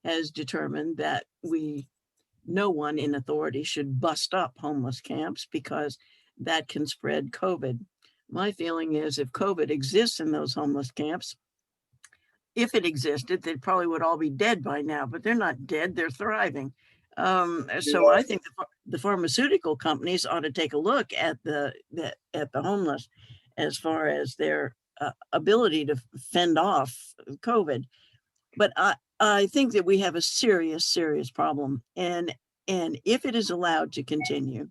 S6: has determined that no one in authority should bust up homeless camps because that can spread COVID. My feeling is if COVID exists in those homeless camps, if it existed, they probably would all be dead by now, but they're not dead, they're thriving. So I think the pharmaceutical companies ought to take a look at the homeless as far as their ability to fend off COVID. But I think that we have a serious problem. And if it is allowed to continue,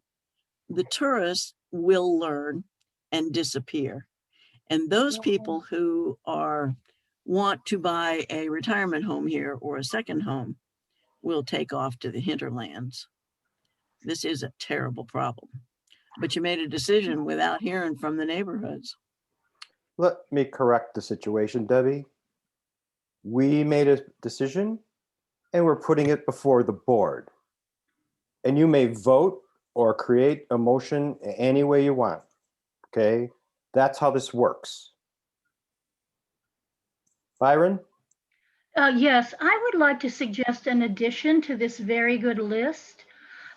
S6: the tourists will learn and disappear. And those people who want to buy a retirement home here or a second home will take off to the hinterlands. This is a terrible problem. But you made a decision without hearing from the neighborhoods.
S1: Let me correct the situation, Debbie. We made a decision and we're putting it before the board. And you may vote or create a motion any way you want, okay? That's how this works. Byron?
S12: Yes, I would like to suggest an addition to this very good list.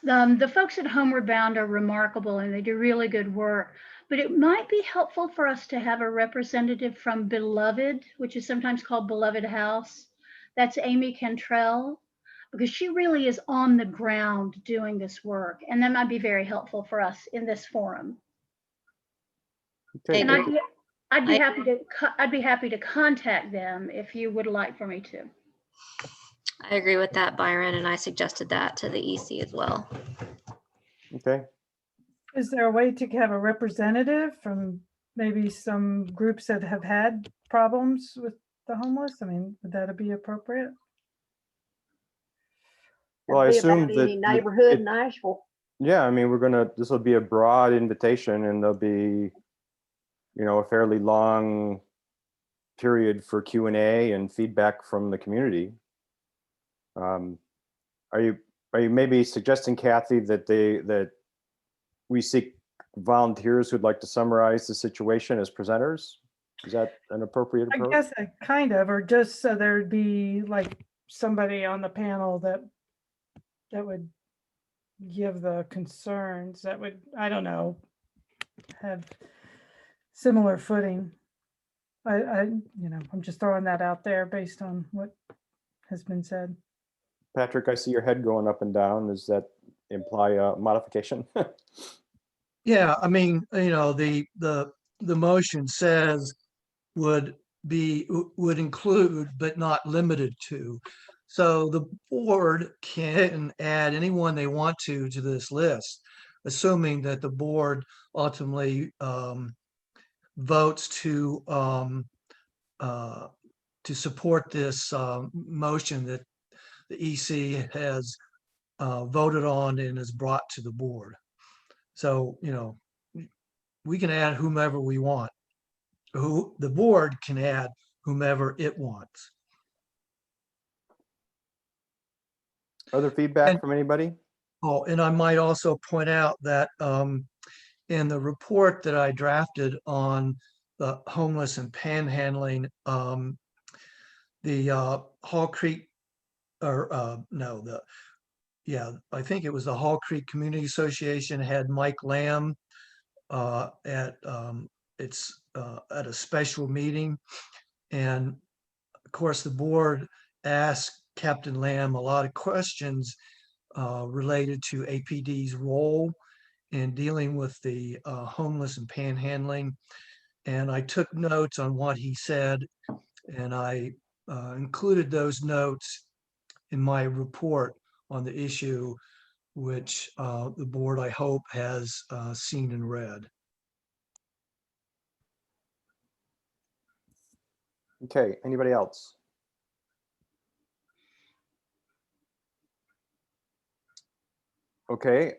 S12: The folks at Homeward Bound are remarkable and they do really good work, but it might be helpful for us to have a representative from Beloved, which is sometimes called Beloved House. That's Amy Cantrell, because she really is on the ground doing this work, and that might be very helpful for us in this forum.
S1: Okay,
S12: And
S1: great.
S12: I'd be happy to contact them if you would like for me to.
S2: I agree with that, Byron, and I suggested that to the EC as well.
S1: Okay.
S10: Is there a way to have a representative from maybe some groups that have had problems with the homeless? I mean, would that be appropriate?
S1: Well, I
S7: That'd be
S1: assume
S7: about
S1: that
S7: any neighborhood in Asheville.
S1: yeah, I mean, this will be a broad invitation and there'll be, a fairly long period for Q&A and feedback from the community. Are you maybe suggesting, Kathy, that we seek volunteers who'd like to summarize the situation as presenters? Is that an appropriate
S10: I
S1: approach?
S10: guess kind of, or just so there'd be like somebody on the panel that would give the concerns, that would, I don't know, have similar footing. I'm just throwing that out there based on what has been said.
S1: Patrick, I see your head going up and down. Does that imply a modification?
S11: Yeah, I mean, the motion says would include but not limited to. So the board can add anyone they want to this list, assuming that the board ultimately votes to support this motion that the EC has voted on and is brought to the board. So, we can add whomever we want. The board can add whomever it wants.
S1: Other feedback from anybody?
S11: Oh, and I might also point out that in the report that I drafted on the homeless and panhandling, the Hall Creek, I think it was the Hall Creek Community Association had Mike Lamb at a special meeting. And of course, the board asked Captain Lamb a lot of questions related to APD's role in dealing with the homeless and panhandling. And I took notes on what he said, and I included those notes in my report on the issue, which the board, I hope, has seen and read.
S1: Okay, anybody else? Okay,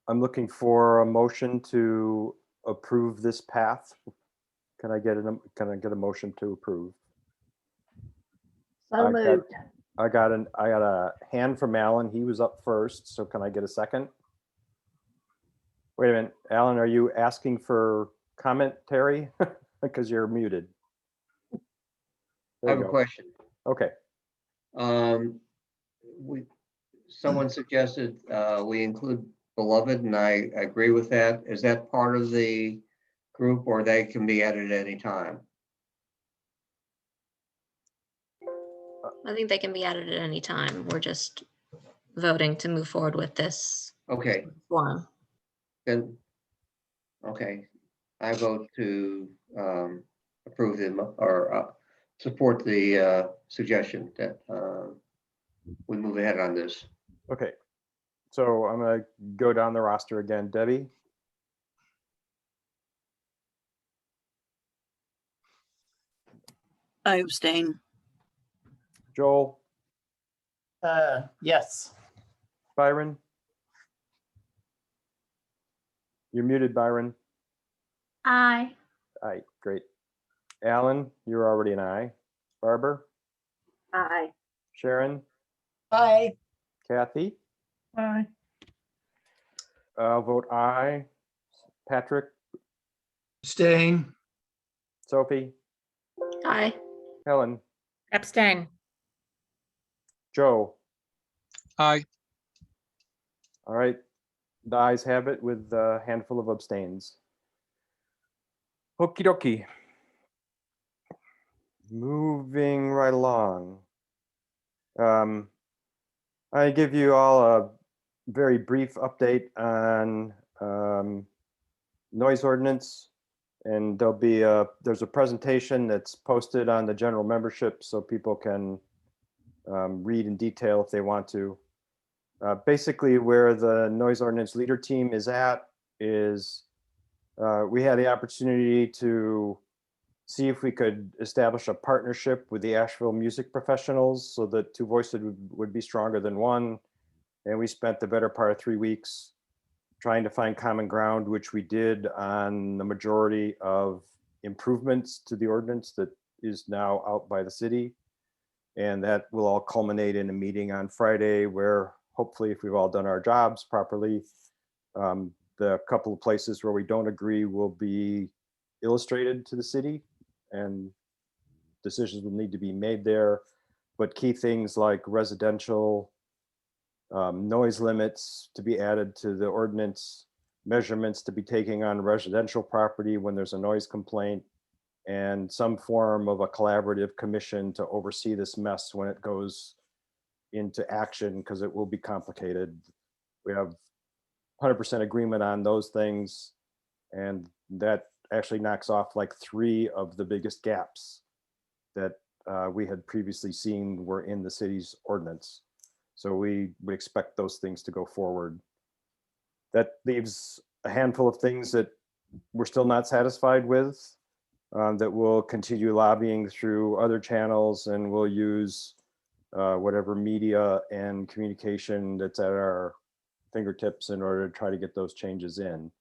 S1: I'm looking for a motion to approve this path. Can I get a motion to approve?
S7: So moved.
S1: I got a hand from Alan. He was up first, so can I get a second? Wait a minute, Alan, are you asking for commentary? Because you're muted.
S4: I
S1: There
S4: have
S1: you
S4: a
S1: go.
S4: question.
S1: Okay,
S4: Someone suggested we include Beloved, and I agree with that. Is that part of the group, or they can be added at any time?
S2: I think they can be added at any time. We're just voting to move forward with this
S4: Okay,
S2: forum.
S4: then, okay, I vote to approve them or support the suggestion that we move ahead on this.
S1: okay. So I'm gonna go down the roster again. Debbie,
S6: I abstain.
S1: Joel,
S9: Yes.
S1: Byron? You're muted, Byron.
S12: Aye.
S1: Aye, great. Alan, you're already an aye. Barbara,
S7: Aye.
S1: Sharon,
S8: Bye.
S1: Kathy?
S10: Aye.
S1: I'll vote aye. Patrick,
S11: Abstain.
S1: Sophie,
S2: Aye.
S1: Helen,
S3: Abstain.
S1: Joe.
S5: Aye.
S1: All right, the ayes have it with a handful of abstains. Okie dokie. Moving right along. I give you all a very brief update on noise ordinance. And there's a presentation that's posted on the general membership so people can read in detail if they want to. Basically, where the noise ordinance leader team is at is we had the opportunity to see if we could establish a partnership with the Asheville music professionals so that two voices would be stronger than one. And we spent the better part of 3 weeks trying to find common ground, which we did on the majority of improvements to the ordinance that is now out by the city. And that will all culminate in a meeting on Friday where hopefully, if we've all done our jobs properly, the couple of places where we don't agree will be illustrated to the city and decisions will need to be made there. But key things like residential noise limits to be added to the ordinance, measurements to be taken on residential property when there's a noise complaint, and some form of a collaborative commission to oversee this mess when it goes into action, because it will be complicated. We have 100% agreement on those things, and that actually knocks off like 3 of the biggest gaps that we had previously seen were in the city's ordinance. So we would expect those things to go forward. That leaves a handful of things that we're still not satisfied with, that we'll continue lobbying through other channels, and we'll use whatever media and communication that's at our fingertips in order to try to get those changes in.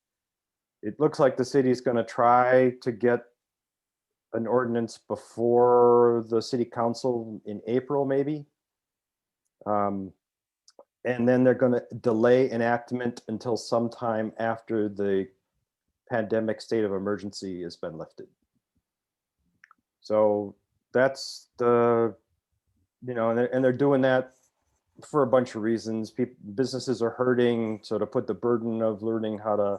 S1: It looks like the city is going to try to get an ordinance before the city council in April, maybe. And then they're going to delay enactment until sometime after the pandemic state of emergency has been lifted. So that's the, and they're doing that for a bunch of reasons. Businesses are hurting, so to put the burden of learning how to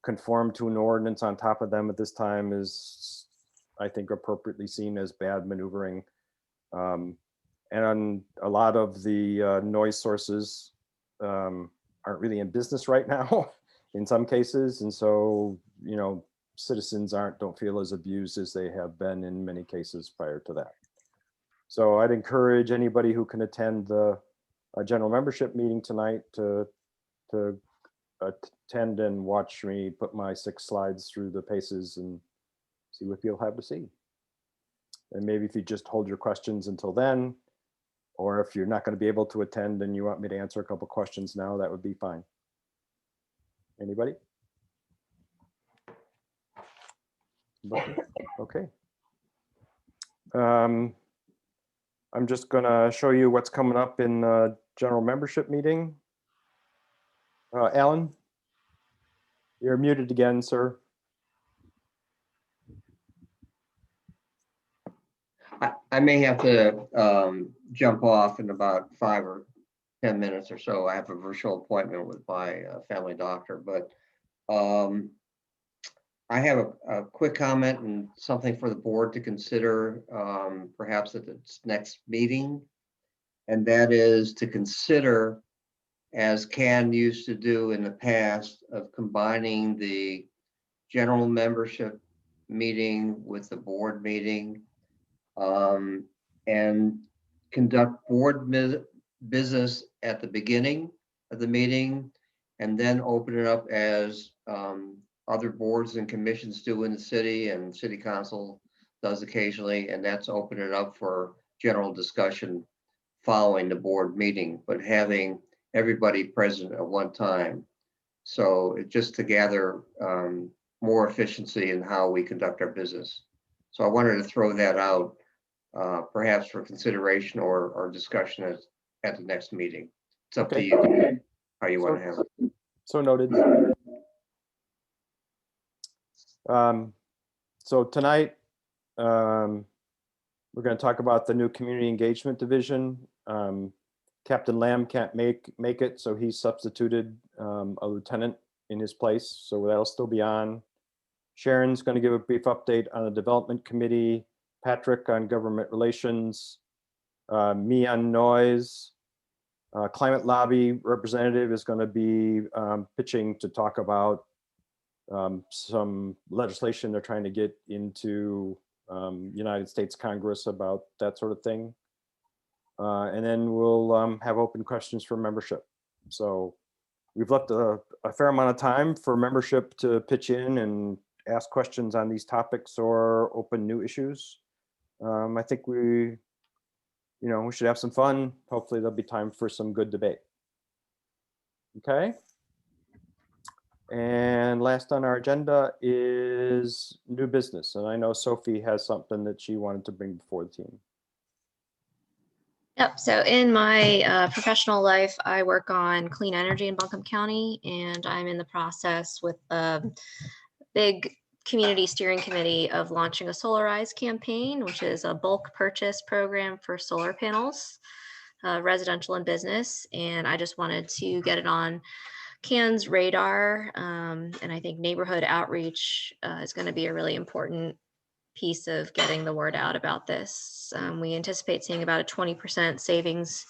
S1: conform to an ordinance on top of them at this time is, I think, appropriately seen as bad maneuvering. And a lot of the noise sources aren't really in business right now in some cases. And so, citizens don't feel as abused as they have been in many cases prior to that. So I'd encourage anybody who can attend the general membership meeting tonight to attend and watch me put my 6 slides through the paces and see what you'll have to see. And maybe if you just hold your questions until then, or if you're not going to be able to attend and you want me to answer a couple questions now, that would be fine. Anybody? Okay. I'm just going to show you what's coming up in the general membership meeting. Alan, you're muted again, sir.
S4: I may have to jump off in about 5 or 10 minutes or so. I have a virtual appointment with my family doctor, but I have a quick comment and something for the board to consider, perhaps at its next meeting. And that is to consider, as Can used to do in the past, of combining the general membership meeting with the board meeting, and conduct board business at the beginning of the meeting, and then open it up as other boards and commissions do in the city, and city council does occasionally, and that's open it up for general discussion following the board meeting, but having everybody present at one time. So just to gather more efficiency in how we conduct our business. So I wanted to throw that out, perhaps for consideration or discussion at the next meeting. It's up to
S1: Okay.
S4: you how you want to have it.
S1: So noted. So tonight, we're going to talk about the new community engagement division. Captain Lamb can't make it, so he substituted a lieutenant in his place, so that'll still be on. Sharon's going to give a brief update on the development committee, Patrick on government relations, me on noise. Climate lobby representative is going to be pitching to talk about some legislation they're trying to get into United States Congress about that sort of thing. And then we'll have open questions for membership. So we've left a fair amount of time for membership to pitch in and ask questions on these topics or open new issues. I think we should have some fun. Hopefully there'll be time for some good debate. Okay. And last on our agenda is new business. And I know Sophie has something that she wanted to bring before the team.
S2: Yep. So in my professional life, I work on clean energy in Buncombe County, and I'm in the process with a big community steering committee of launching a Solarize campaign, which is a bulk purchase program for solar panels, residential and business. And I just wanted to get it on CAN's radar. And I think neighborhood outreach is going to be a really important piece of getting the word out about this. We anticipate seeing about a 20% savings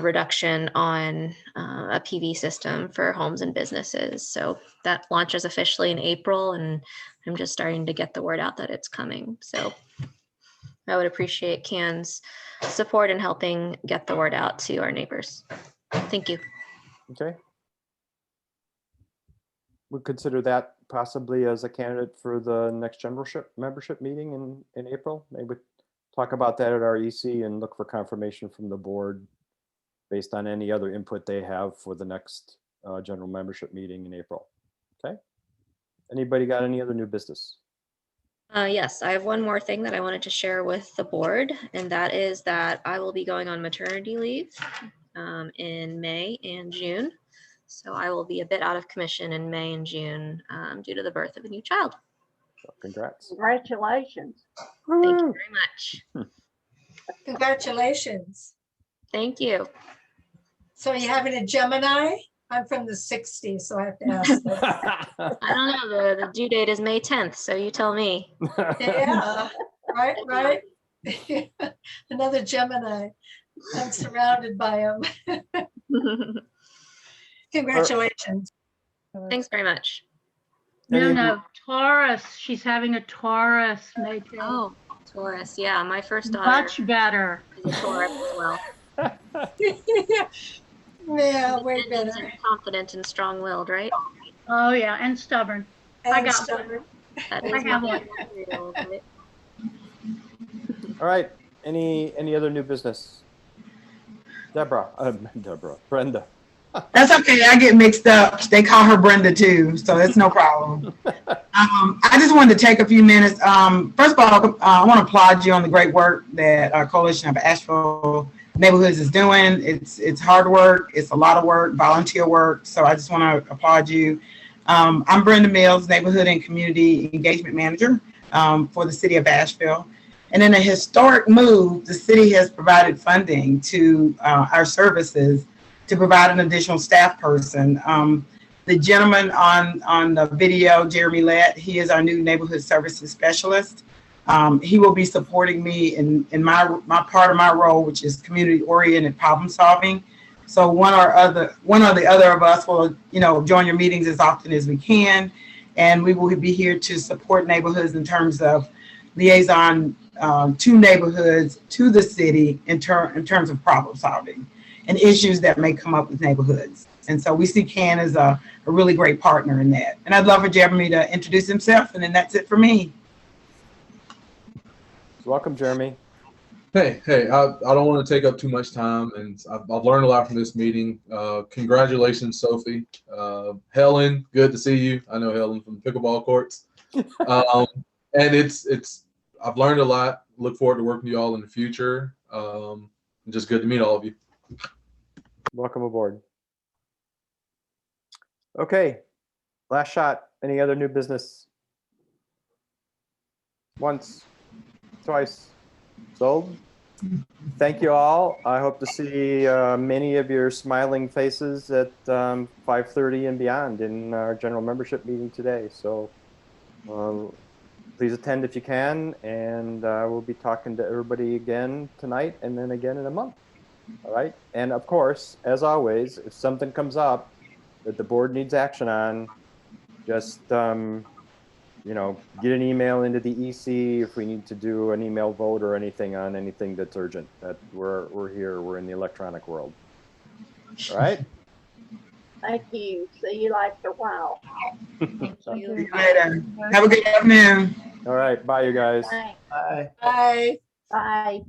S2: reduction on a PV system for homes and businesses. So that launches officially in April, and I'm just starting to get the word out that it's coming. So I would appreciate CAN's support in helping get the word out to our neighbors. Thank you.
S1: Okay. We'll consider that possibly as a candidate for the next membership meeting in April. Maybe talk about that at our EC and look for confirmation from the board based on any other input they have for the next general membership meeting in April. Okay. Anybody got any other new business?
S2: Yes, I have one more thing that I wanted to share with the board, and that is that I will be going on maternity leave in May and June. So I will be a bit out of commission in May and June due to the birth of a new child.
S1: So congrats.
S7: Congratulations.
S2: Thank you very much.
S8: Congratulations.
S2: Thank you.
S8: So are you having a Gemini? I'm from the 60s, so I have to ask that.
S2: I don't know, the due date is May 10th, so you tell me.
S8: Yeah, right. Another Gemini. I'm surrounded by them. Congratulations.
S2: Thanks very much.
S12: No, Taurus. She's having a Taurus, May 10th.
S2: Oh, Taurus. Yeah, my first daughter
S12: Much better.
S2: is a Taurus as well.
S8: Yeah, way better.
S2: Confident and strong-willed, right?
S12: Oh yeah, and stubborn.
S8: And
S12: I got
S8: stubborn.
S2: That
S12: I
S2: is
S12: have
S2: my
S12: one.
S2: 1-year-old, right?
S1: All right. Any other new business? Brenda.
S13: That's okay. I get mixed up. They call her Brenda too, so it's no problem. I just wanted to take a few minutes. First of all, I want to applaud you on the great work that our Coalition of Asheville Neighborhoods is doing. It's hard work. It's a lot of work, volunteer work. So I just want to applaud you. I'm Brenda Mills, Neighborhood and Community Engagement Manager for the City of Asheville. And in a historic move, the city has provided funding to our services to provide an additional staff person. The gentleman on the video, Jeremy Lett, he is our new neighborhood services specialist. He will be supporting me in my part of my role, which is community-oriented problem solving. So one or the other of us will, join your meetings as often as we can, and we will be here to support neighborhoods in terms of liaison to neighborhoods, to the city in terms of problem solving and issues that may come up with neighborhoods. And so we see CAN as a really great partner in that. And I'd love for Jeremy to introduce himself, and then that's it for me.
S1: Welcome, Jeremy.
S14: Hey, I don't want to take up too much time, and I've learned a lot from this meeting. Congratulations, Sophie. Helen, good to see you. I know Helen from pickleball courts. And I've learned a lot. Look forward to working with you all in the future. Just good to meet all of you.
S1: Welcome aboard. Okay, last shot. Any other new business? Once, twice, sold. Thank you all. I hope to see many of your smiling faces at 5:30 and beyond in our general membership meeting today. So please attend if you can, and we'll be talking to everybody again tonight and then again in a month. All right. And of course, as always, if something comes up that the board needs action on, just get an email into the EC if we need to do an email vote or anything on anything that's urgent. That we're here. We're in the electronic world. All right.
S7: Thank you. See you later a while.
S2: Thank
S13: See
S2: you.
S13: you later. Have a good afternoon.
S1: All right. Bye, you guys.
S7: Thanks.
S9: Bye.
S8: Bye.
S7: Bye.